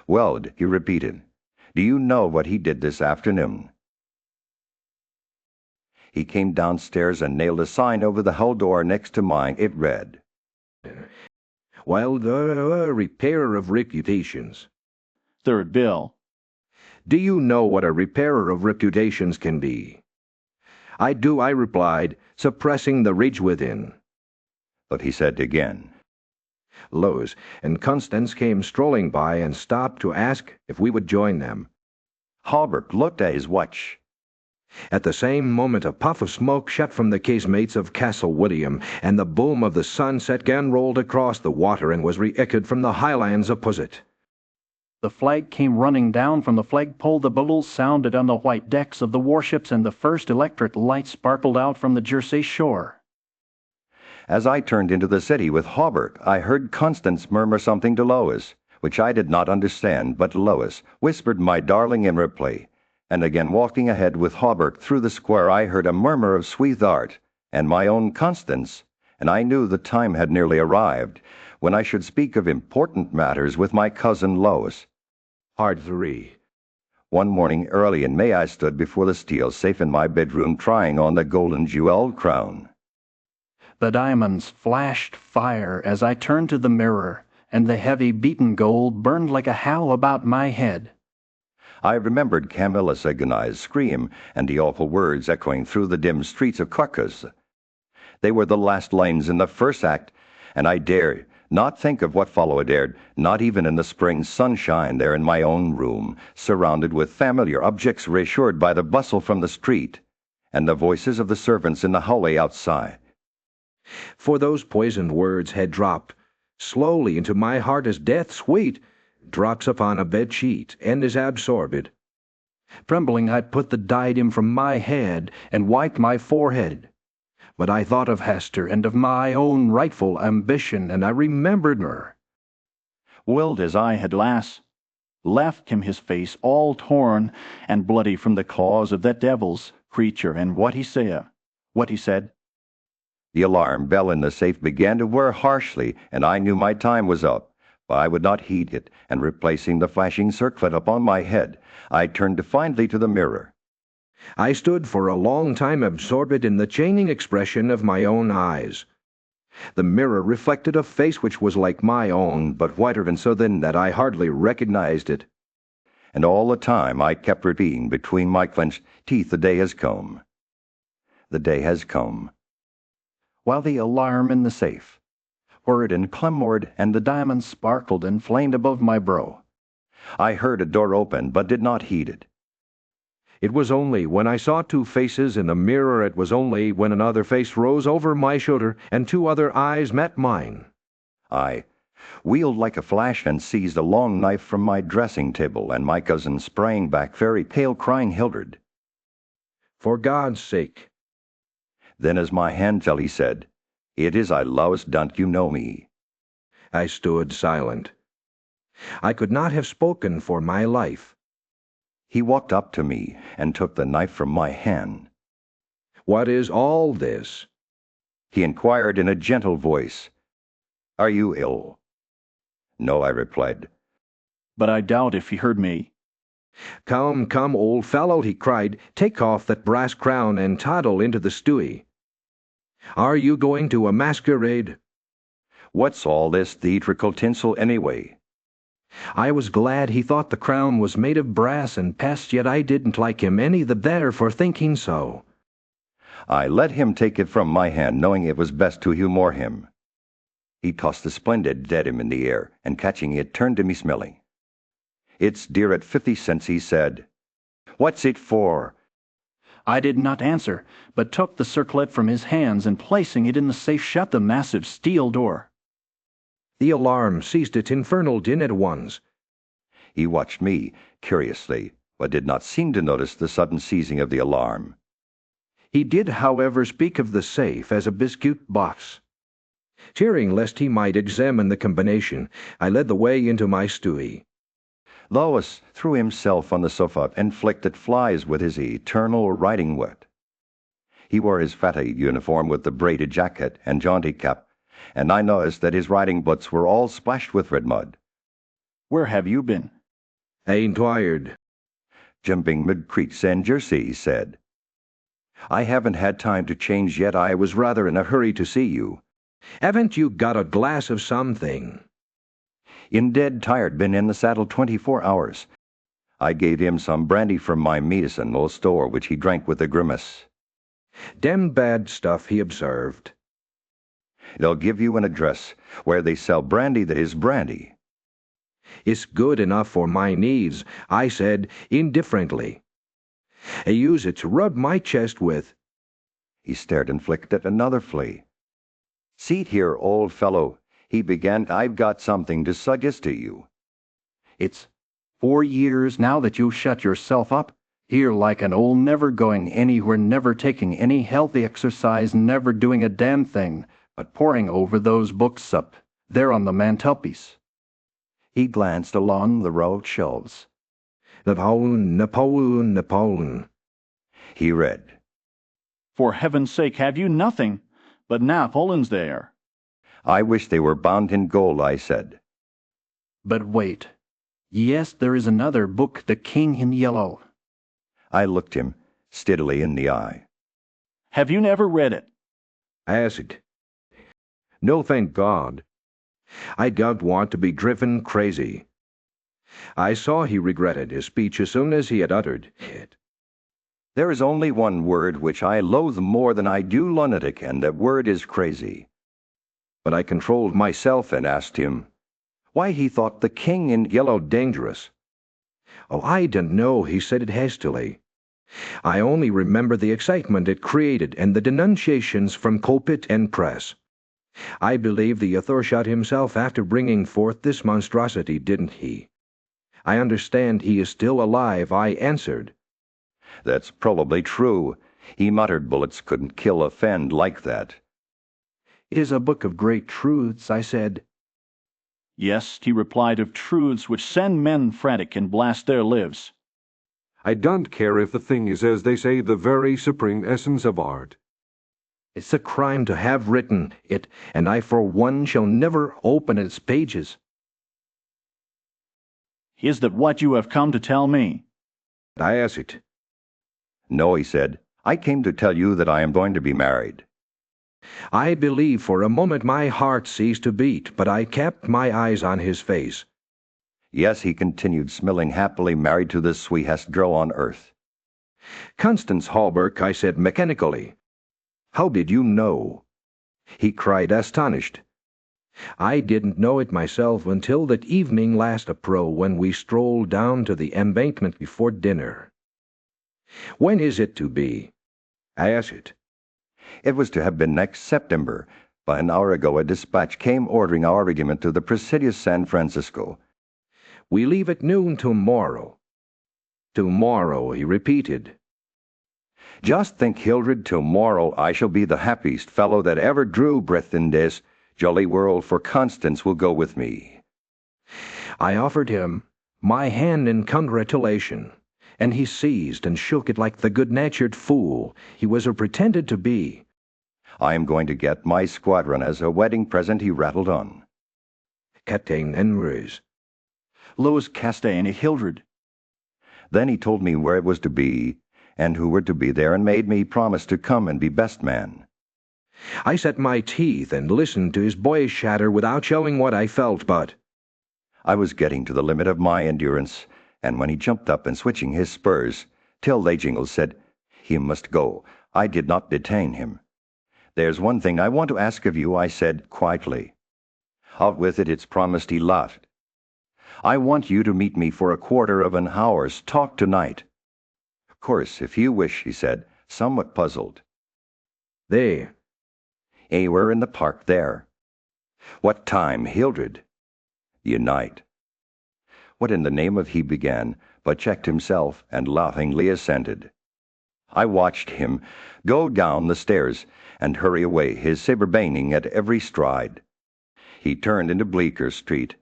Well, he repeated, do you know what he did this afternoon? He came downstairs and nailed a sign over the hall door next to mine. It read, Well, the repairer of reputations. Third bill. Do you know what a repairer of reputations can be? I do, I replied, suppressing the rage within. But he said again, Lois and Constance came strolling by and stopped to ask if we would join them. Halbert looked at his watch. At the same moment a puff of smoke shot from the casemates of Castle William, and the boom of the sunset gun rolled across the water and was re-echoed from the highlands opposite. The flag came running down from the flagpole, the bugles sounded on the white decks of the warships, and the first electric light sparkled out from the Jersey shore. As I turned into the city with Halbert, I heard Constance murmur something to Lois, which I did not understand, but Lois whispered my darling in reply, and again walking ahead with Halbert through the square I heard a murmur of sweetheart, and my own Constance, and I knew the time had nearly arrived when I should speak of important matters with my cousin Lois. Part 3. One morning early in May I stood before the steel safe in my bedroom trying on the golden jeweled crown. The diamonds flashed fire as I turned to the mirror, and the heavy beaten gold burned like a halo about my head. I remembered Camilla's agonized scream and the awful words echoing through the dim streets of Carcass. They were the last lines in the first act, and I dared not think of what followed. I dared not even in the spring sunshine there in my own room, surrounded with familiar objects, reassured by the bustle from the street and the voices of the servants in the hallway outside. For those poisoned words had dropped slowly into my heart as death sweet drops upon a bed-sheet and is absorbed. Trembling, I put the diadem from my head and wiped my forehead. But I thought of Hester and of my own rightful ambition, and I remembered her. Willed as I had left him his face all torn and bloody from the claws of that devil's creature, and what he said. The alarm bell in the safe began to whir harshly, and I knew my time was up. But I would not heed it, and replacing the flashing circlet upon my head, I turned defiantly to the mirror. I stood for a long time absorbed in the changing expression of my own eyes. The mirror reflected a face which was like my own, but whiter and so thin that I hardly recognized it. And all the time I kept repeating between my clenched teeth, the day has come. The day has come. While the alarm in the safe whirred and clamored, and the diamonds sparkled and flamed above my brow, I heard a door open, but did not heed it. It was only when I saw two faces in the mirror, it was only when another face rose over my shoulder and two other eyes met mine. I wheeled like a flash and seized a long knife from my dressing table, and my cousin sprang back very pale, crying, Hildred. For God's sake. Then as my hand fell, he said, It is I, Lois, don't you know me? I stood silent. I could not have spoken for my life. He walked up to me and took the knife from my hand. What is all this? He inquired in a gentle voice. Are you ill? No, I replied. But I doubt if he heard me. Come, come, old fellow, he cried, take off that brass crown and toddle into the stewie. Are you going to a masquerade? What's all this theatrical tinsel anyway? I was glad he thought the crown was made of brass and pest, yet I didn't like him any the better for thinking so. I let him take it from my hand, knowing it was best to humor him. He tossed the splendid diadem in the air, and catching it, turned to me smelling. It's dear at 50 cents, he said. What's it for? I did not answer, but took the circlet from his hands and placing it in the safe shut the massive steel door. The alarm ceased its infernal din at once. He watched me curiously, but did not seem to notice the sudden ceasing of the alarm. He did, however, speak of the safe as a biscuit box. Fearing lest he might examine the combination, I led the way into my study. Lois threw himself on the sofa and flicked at flies with his eternal riding whip. He wore his fatty uniform with the braided jacket and jaunty cap, and I noticed that his riding boots were all splashed with red mud. Where have you been? I inquired. Jumping mid-creeks and Jersey, he said. I haven't had time to change yet. I was rather in a hurry to see you. Haven't you got a glass of something? In dead tired, been in the saddle 24 hours. I gave him some brandy from my medicinal store, which he drank with a grimace. Dem bad stuff, he observed. They'll give you an address where they sell brandy that is brandy. It's good enough for my needs, I said indifferently. I use it to rub my chest with. He stared and flicked at another flea. "Seat here, old fellow," he began. "I've got something to suggest to you." It's 4 years now that you shut yourself up, here like an old never going anywhere, never taking any healthy exercise, never doing a damn thing, but poring over those books up there on the mantelpiece. He glanced along the row of shelves. Napoleon, Napoleon, Napoleon. He read. For heaven's sake, have you nothing? But Napoleon's there. "I wish they were bound in gold," I said. But wait. Yes, there is another book, The King in Yellow. I looked him steadily in the eye. Have you never read it? I asked. No, thank God. I don't want to be driven crazy. I saw he regretted his speech as soon as he had uttered it. There is only one word which I loathe more than I do lunatic, and that word is crazy. But I controlled myself and asked him why he thought The King in Yellow dangerous. Oh, I don't know, he said it hastily. I only remember the excitement it created and the denunciations from pulpit and press. I believe the author shot himself after bringing forth this monstrosity, didn't he? I understand he is still alive, I answered. That's probably true. He muttered bullets couldn't kill a Fend like that. It is a book of great truths, I said. Yes, he replied, of truths which send men frantic and blast their lives. I don't care if the thing is, as they say, the very supreme essence of art. It's a crime to have written it, and I for one shall never open its pages. Is that what you have come to tell me? I asked. No, he said. I came to tell you that I am going to be married. I believe for a moment my heart ceased to beat, but I kept my eyes on his face. Yes, he continued, smiling happily, married to the sweetest girl on earth. Constance Hallberg, I said mechanically. How did you know? He cried, astonished. I didn't know it myself until that evening last April when we strolled down to the embankment before dinner. When is it to be? I asked. It was to have been next September, but an hour ago a dispatch came ordering our regiment to the Presidios San Francisco. We leave at noon tomorrow. Tomorrow, he repeated. Just think, Hildred, tomorrow I shall be the happiest fellow that ever drew breath in this jolly world, for Constance will go with me. I offered him my hand in congratulation, and he seized and shook it like the good-natured fool he was or pretended to be. I am going to get my squadron as a wedding present, he rattled on. Captain Enrys. Louis Castaigne, Hildred. Then he told me where it was to be, and who were to be there, and made me promise to come and be best man. I set my teeth and listened to his boyish chatter without showing what I felt, but I was getting to the limit of my endurance, and when he jumped up and switching his spurs, till they jingled, said, "He must go." I did not detain him. "There's one thing I want to ask of you," I said quietly. "Out with it, it's promised," he laughed. "I want you to meet me for a quarter of an hour's talk tonight." "Of course, if you wish," he said, somewhat puzzled. There. We're in the park there." What time, Hildred? Unite. What in the name of he began, but checked himself and laughingly assented. I watched him go down the stairs and hurry away, his saber banging at every stride. He turned into Bleecker Street,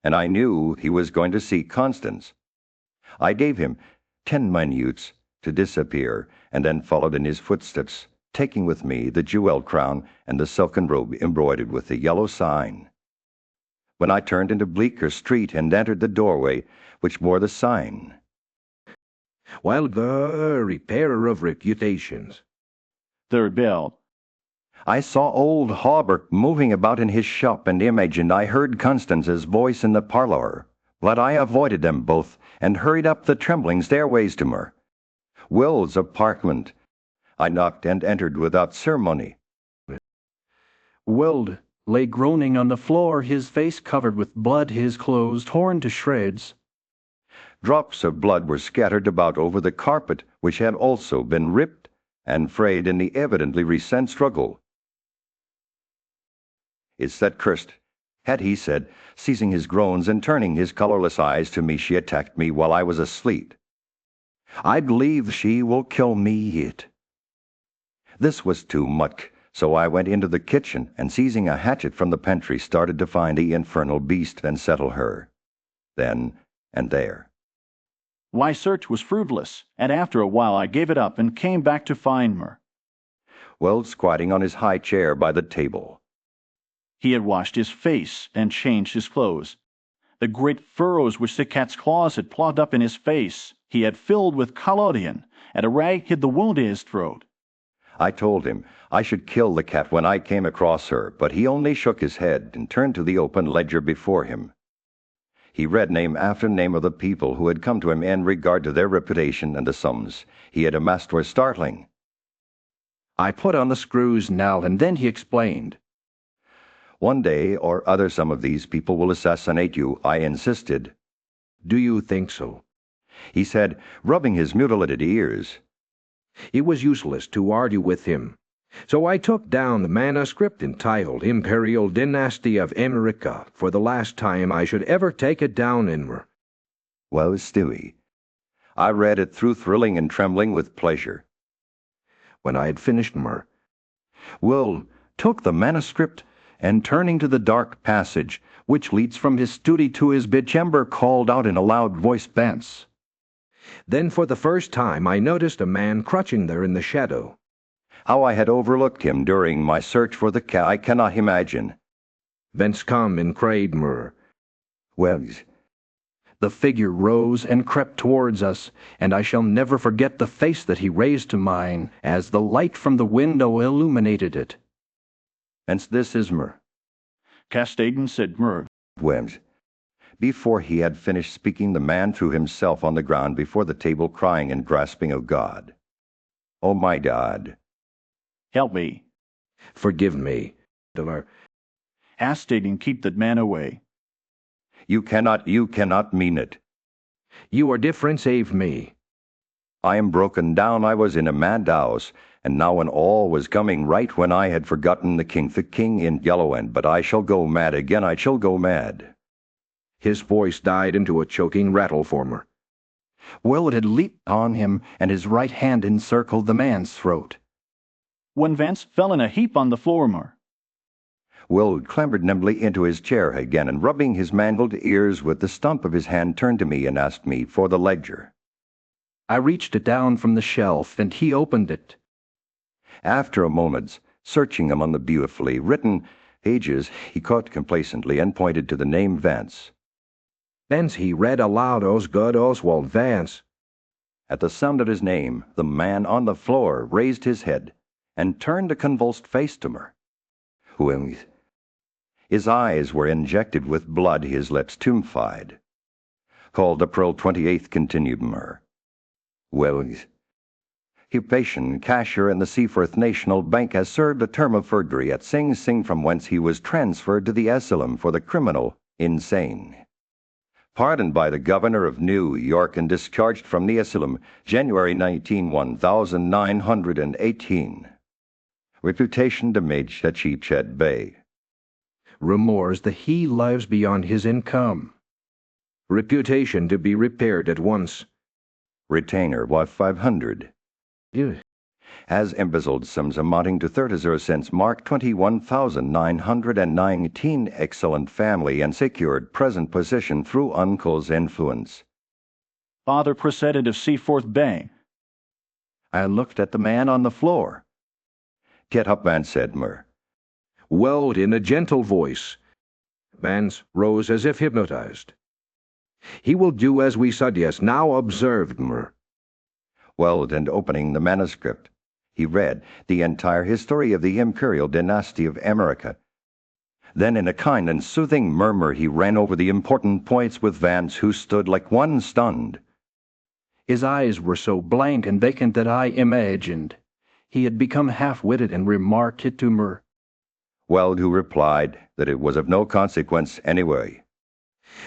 and I knew he was going to see Constance. I gave him 10 minutes to disappear, and then followed in his footsteps, taking with me the jewel crown and the silken robe embroidered with the yellow sign. When I turned into Bleecker Street and entered the doorway which bore the sign, While the repairer of reputations. Third bell. I saw old Hawberk moving about in his shop and imagined I heard Constance's voice in the parlor, but I avoided them both and hurried up the trembling stairways to her. Will's apartment. I knocked and entered without ceremony. Will lay groaning on the floor, his face covered with blood, his clothes torn to shreds. Drops of blood were scattered about over the carpet, which had also been ripped and frayed in the evidently recent struggle. "Is that cursed?" had he said, ceasing his groans and turning his colorless eyes to me. "She attacked me while I was asleep. I believe she will kill me yet." This was too much, so I went into the kitchen and, seizing a hatchet from the pantry, started to find the infernal beast and settle her. Then and there. My search was fruitless, and after a while I gave it up and came back to find her. Well, squatting on his high chair by the table. He had washed his face and changed his clothes. The great furrows which the cat's claws had ploughed up in his face he had filled with collodion, and a rag hid the wound in his throat. I told him I should kill the cat when I came across her, but he only shook his head and turned to the open ledger before him. He read name after name of the people who had come to him in regard to their reputation, and the sums he had amassed were startling. I put on the screws now, and then he explained. "One day or other some of these people will assassinate you," I insisted. Do you think so? He said, rubbing his mutilated ears. It was useless to argue with him. So I took down the manuscript entitled Imperial Dynasty of America for the last time I should ever take it down in her. Well, Stewie, I read it through, thrilling and trembling with pleasure. When I had finished her, Will took the manuscript and, turning to the dark passage which leads from his study to his bedchamber, called out in a loud voice, "Vance." Then for the first time I noticed a man crouching there in the shadow. How I had overlooked him during my search for the cat I cannot imagine. Vence come and cried mer. Well, The figure rose and crept towards us, and I shall never forget the face that he raised to mine as the light from the window illuminated it. and this is mer. Castaden said Murr. Well, before he had finished speaking, the man threw himself on the ground before the table, crying and grasping of God. "Oh, my God." Help me. Forgive me. Delar. Castaden, keep that man away. You cannot mean it. You are different, save me. I am broken down. I was in a madhouse, and now when all was coming right, when I had forgotten the king in Yellowend, but I shall go mad again, I shall go mad. His voice died into a choking rattle for her. Will had leaped on him, and his right hand encircled the man's throat. When Vance fell in a heap on the floor, Murr. Will clambered nimbly into his chair again, and rubbing his mangled ears with the stump of his hand, turned to me and asked me for the ledger. I reached it down from the shelf, and he opened it. After a moment's searching among the beautifully written pages, he caught complacently and pointed to the name Vance. Thence he read aloud Osgood Oswald Vance. At the sound of his name, the man on the floor raised his head and turned a convulsed face to her. Well, his eyes were injected with blood, his lips tumefied. Called April 28th, continued Murr. Well, occupation cashier in the Seaforth National Bank, has served a term of forgery at Sing Sing, from whence he was transferred to the asylum for the criminal insane. Pardoned by the governor of New York and discharged from the asylum January 19, 1918. Reputation damaged at Sheepshead Bay. Remorse that he lives beyond his income. Reputation to be repaired at once. Retainer was 500. As embezzled sums amounting to 30 cents mark 21,919 excellent family and secured present position through uncle's influence. Father proceeded of Seaforth Bay. I looked at the man on the floor. Get up, Vance said Mer. Weld in a gentle voice. Vance rose as if hypnotized. He will do as we suggest. Now observed, Mer. Weld, and opening the manuscript, he read the entire history of the imperial dynasty of America. Then in a kind and soothing murmur he ran over the important points with Vance, who stood like one stunned. His eyes were so blank and vacant that I imagined he had become half-witted and remarked it to Mer. Weld, who replied that it was of no consequence anyway.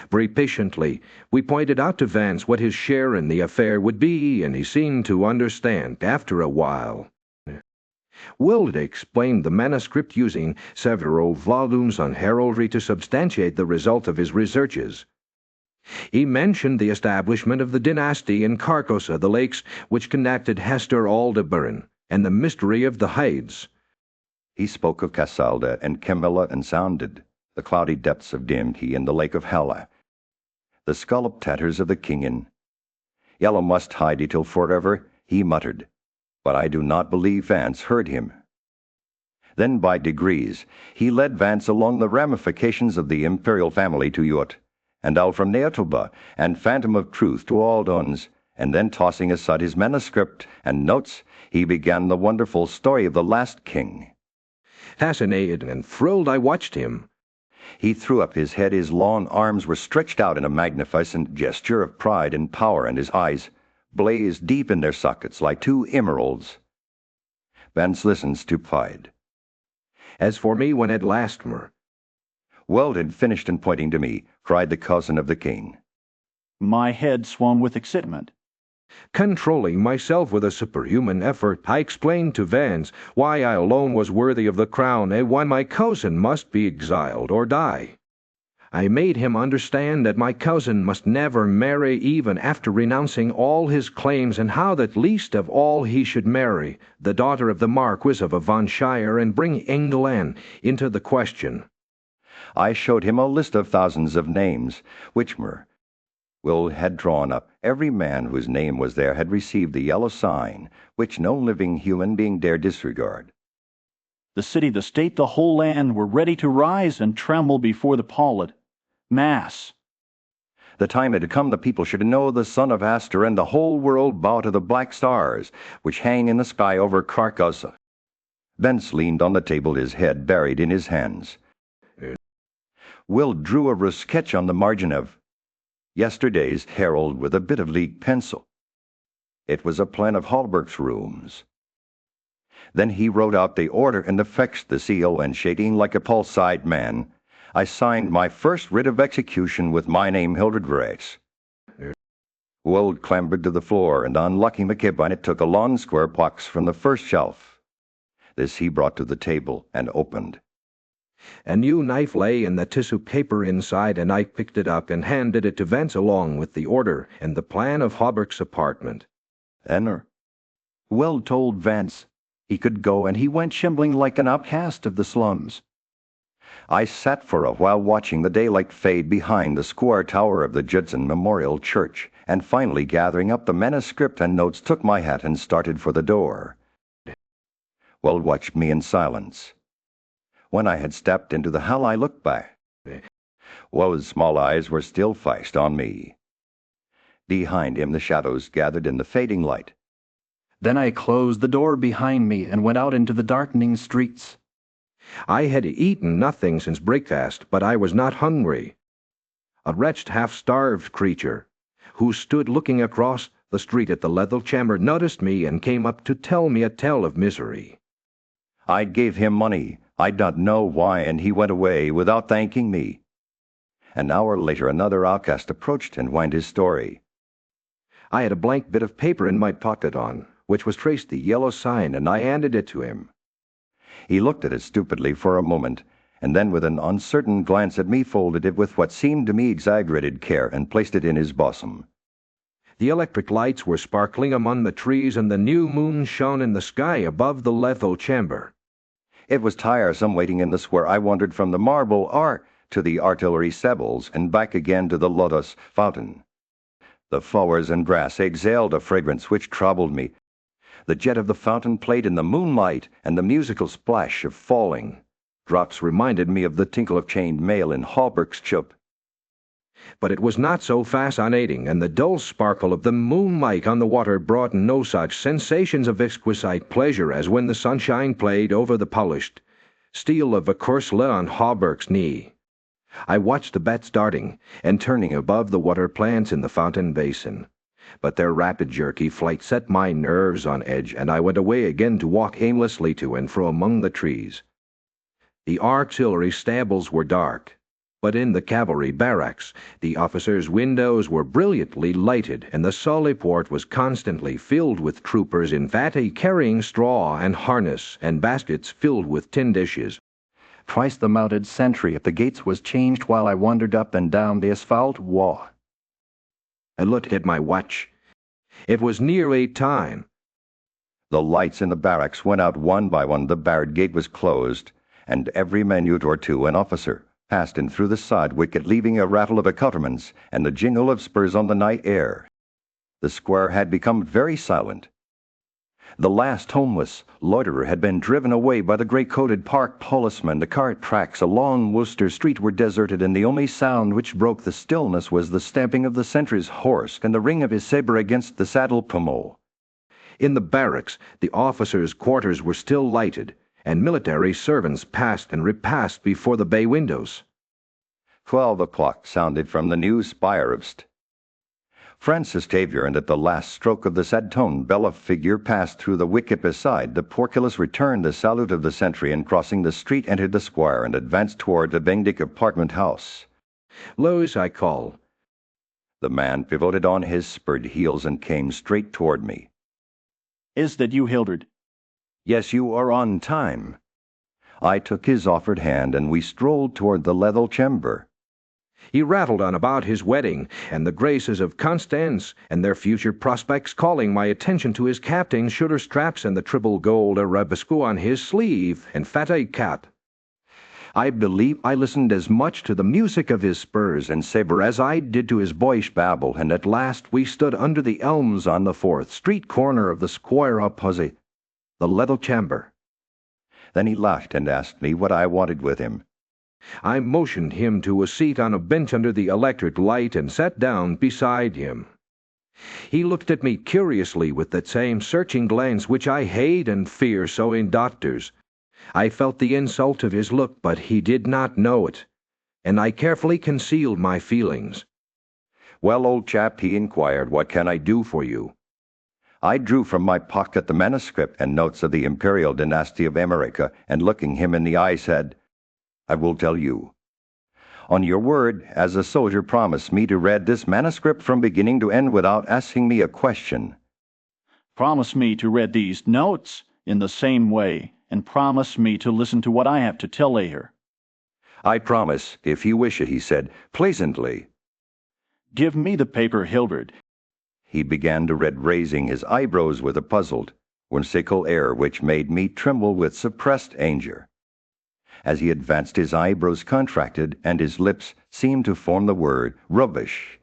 Very patiently, we pointed out to Vance what his share in the affair would be, and he seemed to understand after a while. Weld explained the manuscript using several volumes on heraldry to substantiate the result of his researches. He mentioned the establishment of the dynasty in Carcosa, the lakes which connected Hester Aldebaran, and the mystery of the Hydes. He spoke of Casalda and Camilla and sounded the cloudy depths of Dimhi in the lake of Hela, the scalloped tatters of the Kingin. Yellow must hide till forever, he muttered, but I do not believe Vance heard him. Then by degrees he led Vance along the ramifications of the imperial family to Yut, and out from Neotoba and Phantom of Truth to Aldons, and then tossing aside his manuscript and notes, he began the wonderful story of the last king. Fascinated and thrilled, I watched him. He threw up his head, his long arms were stretched out in a magnificent gesture of pride and power, and his eyes blazed deep in their sockets like two emeralds. Vance listened stupefied. As for me, when at last, Mer. Weld had finished, and pointing to me, cried the cousin of the king. My head swam with excitement. Controlling myself with a superhuman effort, I explained to Vance why I alone was worthy of the crown, and why my cousin must be exiled or die. I made him understand that my cousin must never marry even after renouncing all his claims, and how that least of all he should marry the daughter of the Marquis of Avonshire and bring England into the question. I showed him a list of thousands of names, which Will had drawn up. Every man whose name was there had received the yellow sign, which no living human being dare disregard. The city, the state, the whole land were ready to rise and tremble before the pallid mass. The time had come the people should know the son of Astor, and the whole world bow to the black stars which hang in the sky over Carcosa. Vance leaned on the table, his head buried in his hands. Will drew a sketch on the margin of yesterday's herald with a bit of lead pencil. It was a plan of Hallberg's rooms. Then he wrote out the order and affixed the seal, and shading like a pulse-eyed man, I signed my first writ of execution with my name Hildredreich. Weld clambered to the floor, and unlocking the cabinet, took a long square box from the first shelf. This he brought to the table and opened. A new knife lay in the tissue paper inside, and I picked it up and handed it to Vance along with the order and the plan of Hallberg's apartment. Enter. Weld told Vance he could go, and he went shambling like an outcast of the slums. I sat for a while watching the daylight fade behind the square tower of the Judson Memorial Church, and finally gathering up the manuscript and notes, took my hat and started for the door. Weld watched me in silence. When I had stepped into the hall, I looked back. Weld's small eyes were still fixed on me. Behind him, the shadows gathered in the fading light. Then I closed the door behind me and went out into the darkening streets. I had eaten nothing since breakfast, but I was not hungry. A wretched, half-starved creature, who stood looking across the street at the leather chamber, noticed me and came up to tell me a tale of misery. I gave him money. I don't know why, and he went away without thanking me. An hour later, another outcast approached and whined his story. I had a blank bit of paper in my pocket on which was traced the yellow sign, and I handed it to him. He looked at it stupidly for a moment, and then with an uncertain glance at me folded it with what seemed to me exaggerated care and placed it in his bosom. The electric lights were sparkling among the trees, and the new moon shone in the sky above the lethal chamber. It was tiresome waiting in the square. I wandered from the marble arch to the artillery stables and back again to the lotus fountain. The flowers and grass exhaled a fragrance which troubled me. The jet of the fountain played in the moonlight, and the musical splash of falling drops reminded me of the tinkle of chained mail in Hallberg's shop. But it was not so fascinating, and the dull sparkle of the moonlight on the water brought no such sensations of exquisite pleasure as when the sunshine played over the polished steel of a corselet on Hallberg's knee. I watched the bats darting and turning above the water plants in the fountain basin, but their rapid jerky flight set my nerves on edge, and I went away again to walk aimlessly to and fro among the trees. The artillery stables were dark, but in the cavalry barracks the officers' windows were brilliantly lighted, and the soliport was constantly filled with troopers in fatty carrying straw and harness and baskets filled with tin dishes. Twice the mounted sentry at the gates was changed while I wandered up and down the asphalt walk. I looked at my watch. It was nearly time. The lights in the barracks went out one by one. The barred gate was closed, and every minute or two an officer passed in through the side wicket, leaving a rattle of accoutrements and the jingle of spurs on the night air. The square had become very silent. The last homeless loiterer had been driven away by the grey-coated park policeman. The cart tracks along Worcester Street were deserted, and the only sound which broke the stillness was the stamping of the sentry's horse and the ring of his sabre against the saddle pommel. In the barracks, the officers' quarters were still lighted, and military servants passed and repassed before the bay windows. 12 o'clock sounded from the new spire of St. Francis Xavier, and at the last stroke of the sad tone, Bella figure passed through the wicket beside. The portcullis returned the salute of the sentry, and crossing the street entered the square and advanced toward the Benedict apartment house. "Lois," I called. The man pivoted on his spurred heels and came straight toward me. "Is that you, Hildred?" "Yes, you are on time." I took his offered hand, and we strolled toward the leathel chamber. He rattled on about his wedding, and the graces of Constance, and their future prospects, calling my attention to his captain's shoulder straps and the triple gold arabesque on his sleeve and fatty cap. I believe I listened as much to the music of his spurs and sabre as I did to his boyish babble, and at last we stood under the elms on the 4th Street corner of the square opposite the leathel chamber. Then he laughed and asked me what I wanted with him. I motioned him to a seat on a bench under the electric light and sat down beside him. He looked at me curiously with that same searching glance which I hate and fear so in doctors. I felt the insult of his look, but he did not know it, and I carefully concealed my feelings. "Well, old chap," he inquired, "what can I do for you?" I drew from my pocket the manuscript and notes of the imperial dynasty of America, and looking him in the eye said, "I will tell you. On your word, as a soldier, promise me to read this manuscript from beginning to end without asking me a question." "Promise me to read these notes in the same way, and promise me to listen to what I have to tell later." "I promise, if you wish it," he said, pleasantly. "Give me the paper, Hildred." He began to read, raising his eyebrows with a puzzled, whimsical air which made me tremble with suppressed anger. As he advanced, his eyebrows contracted, and his lips seemed to form the word rubbish.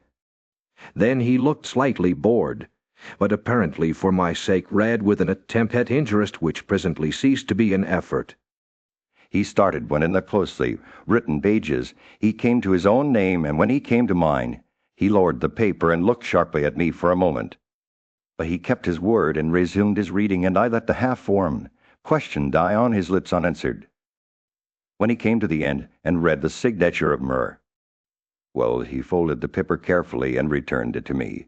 Then he looked slightly bored, but apparently for my sake read with an attempt at interest which presently ceased to be an effort. He started when in the closely written pages he came to his own name, and when he came to mine, he lowered the paper and looked sharply at me for a moment. But he kept his word and resumed his reading, and I let the half-formed question die on his lips unanswered. When he came to the end and read the signature of Murr, well, he folded the paper carefully and returned it to me.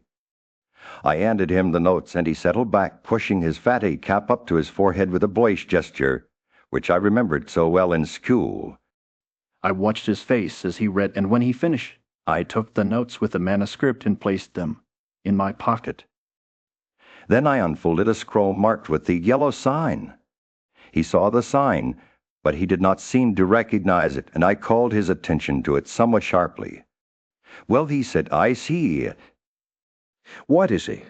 I handed him the notes, and he settled back, pushing his fatty cap up to his forehead with a boyish gesture, which I remembered so well in school. I watched his face as he read, and when he finished, I took the notes with the manuscript and placed them in my pocket. Then I unfolded a scroll marked with the yellow sign. He saw the sign, but he did not seem to recognize it, and I called his attention to it somewhat sharply. Well, he said, I see. What is it?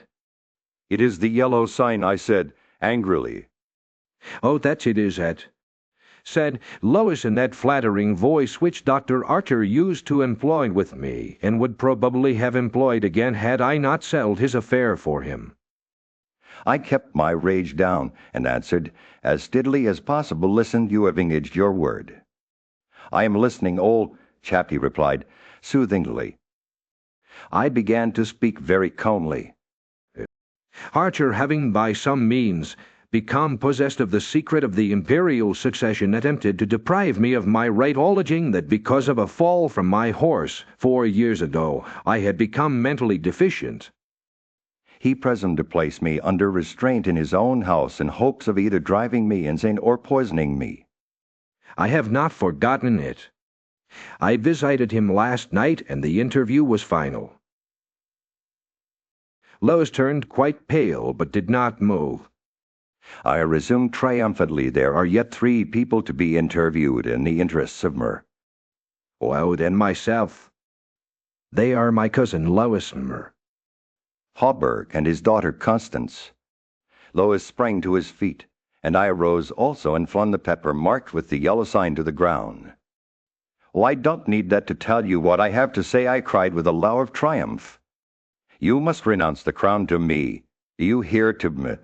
It is the yellow sign, I said, angrily. Oh, that's it, is it? Said Lois in that flattering voice which Dr. Archer used to employ with me, and would probably have employed again had I not settled his affair for him. I kept my rage down, and answered, as steadily as possible, listen, you have engaged your word. I am listening, old chap, he replied, soothingly. I began to speak very calmly. Archer, having by some means become possessed of the secret of the imperial succession, attempted to deprive me of my right, alleging that because of a fall from my horse 4 years ago I had become mentally deficient. He presumed to place me under restraint in his own house in hopes of either driving me insane or poisoning me. I have not forgotten it. I visited him last night, and the interview was final. Lois turned quite pale, but did not move. I resumed triumphantly, there are yet 3 people to be interviewed in the interests of Mer. Oh, then myself. They are my cousin Lois and Mer. Hawberk and his daughter Constance. Lois sprang to his feet, and I arose also and flung the paper marked with the yellow sign to the ground. Oh, I don't need that to tell you what I have to say, I cried with a loud of triumph. You must renounce the crown to me. Do you hear, to me?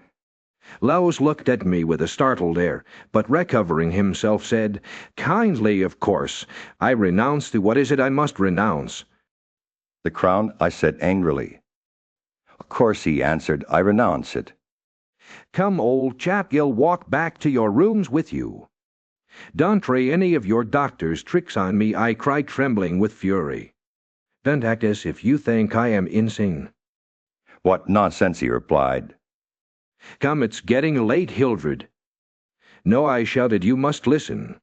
Lois looked at me with a startled air, but recovering himself said, kindly, of course. I renounce to what is it I must renounce? The crown, I said angrily. Of course, he answered, I renounce it. Come, old chap, you'll walk back to your rooms with you. Don't try any of your doctor's tricks on me, I cried, trembling with fury. Don't act as if you think I am insane. What nonsense, he replied. Come, it's getting late, Hildred. No, I shouted, you must listen.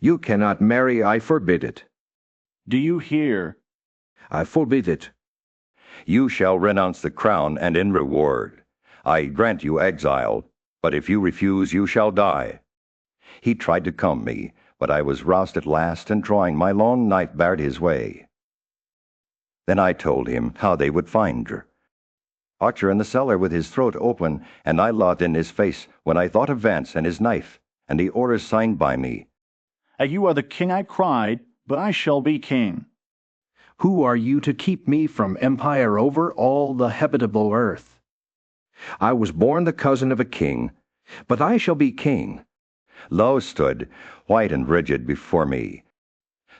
You cannot marry, I forbid it. Do you hear? I forbid it. You shall renounce the crown, and in reward I grant you exile, but if you refuse, you shall die. He tried to calm me, but I was roused at last, and drawing my long knife barred his way. Then I told him how they would find her. Archer in the cellar with his throat open, and I laughed in his face when I thought of Vance and his knife, and the orders signed by me. You are the king, I cried, but I shall be king. Who are you to keep me from empire over all the habitable earth? I was born the cousin of a king, but I shall be king. Lo stood, white and rigid, before me.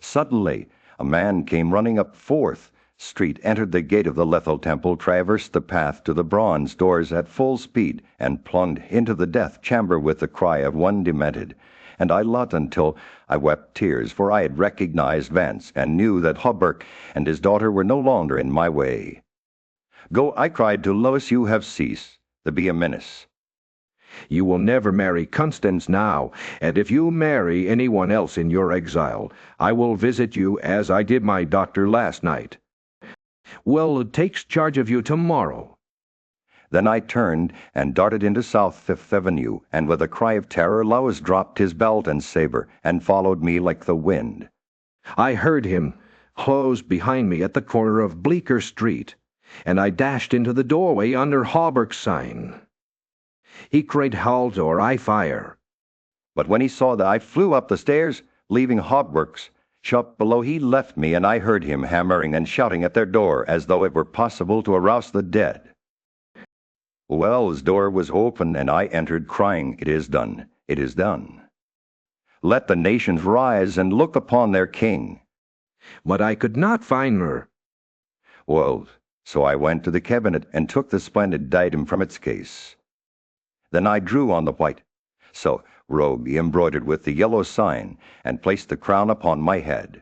Suddenly, a man came running up 4th Street, entered the gate of the Lethal Temple, traversed the path to the bronze doors at full speed, and plunged into the death chamber with the cry of one demented. And I loved until I wept tears, for I had recognized Vance, and knew that Hawberk and his daughter were no longer in my way. Go, I cried to Lois, you have ceased to be a menace. You will never marry Constance now, and if you marry anyone else in your exile, I will visit you as I did my doctor last night. Well, it takes charge of you tomorrow. Then I turned and darted into South Fifth Avenue, and with a cry of terror, Lois dropped his belt and saber, and followed me like the wind. I heard him close behind me at the corner of Bleecker Street, and I dashed into the doorway under Hawberk's sign. He cried, halt, or I fire. But when he saw that I flew up the stairs, leaving Hawberk's shop below, he left me, and I heard him hammering and shouting at their door, as though it were possible to arouse the dead. Well, his door was open, and I entered, crying, it is done, it is done. Let the nations rise and look upon their king. But I could not find her. Well, so I went to the cabinet and took the splendid diadem from its case. Then I drew on the white robe embroidered with the yellow sign, and placed the crown upon my head.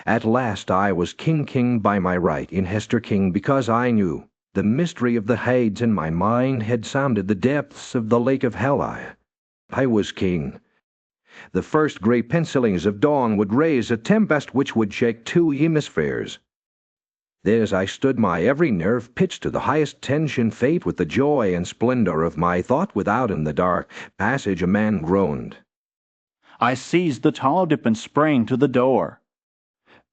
At last I was king by my right in Hester King, because I knew the mystery of the Hades in my mind had sounded the depths of the lake of hell. I was king. The first grey pencilings of dawn would raise a tempest which would shake 2 hemispheres. Then as I stood, my every nerve pitched to the highest tension, fate with the joy and splendor of my thought. Without, in the dark passage, a man groaned. I seized the tallow dip and sprang to the door.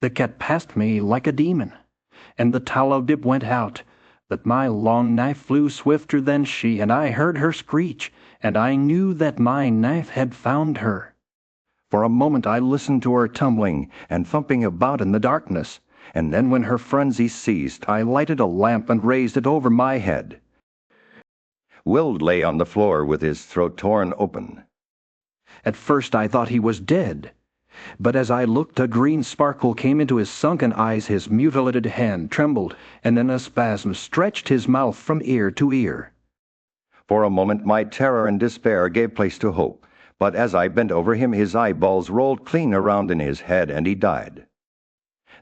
The cat passed me like a demon, and the tallow dip went out, but my long knife flew swifter than she, and I heard her screech, and I knew that my knife had found her. For a moment I listened to her tumbling and thumping about in the darkness, and then when her frenzy ceased, I lighted a lamp and raised it over my head. Will lay on the floor with his throat torn open. At first I thought he was dead, but as I looked a green sparkle came into his sunken eyes, his mutilated hand trembled, and in a spasm stretched his mouth from ear to ear. For a moment my terror and despair gave place to hope, but as I bent over him his eyeballs rolled clean around in his head and he died.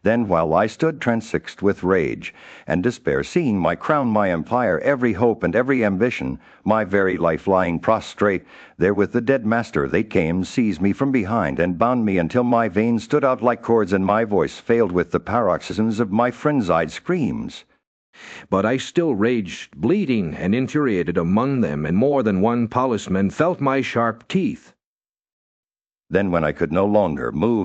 Then, while I stood transfixed with rage and despair, seeing my crown, my empire, every hope and every ambition, my very life lying prostrate, there with the dead master, they came, seized me from behind, and bound me until my veins stood out like cords and my voice failed with the paroxysms of my frenzied screams. But I still raged, bleeding and infuriated among them, and more than one policeman felt my sharp teeth. Then, when I could no longer move,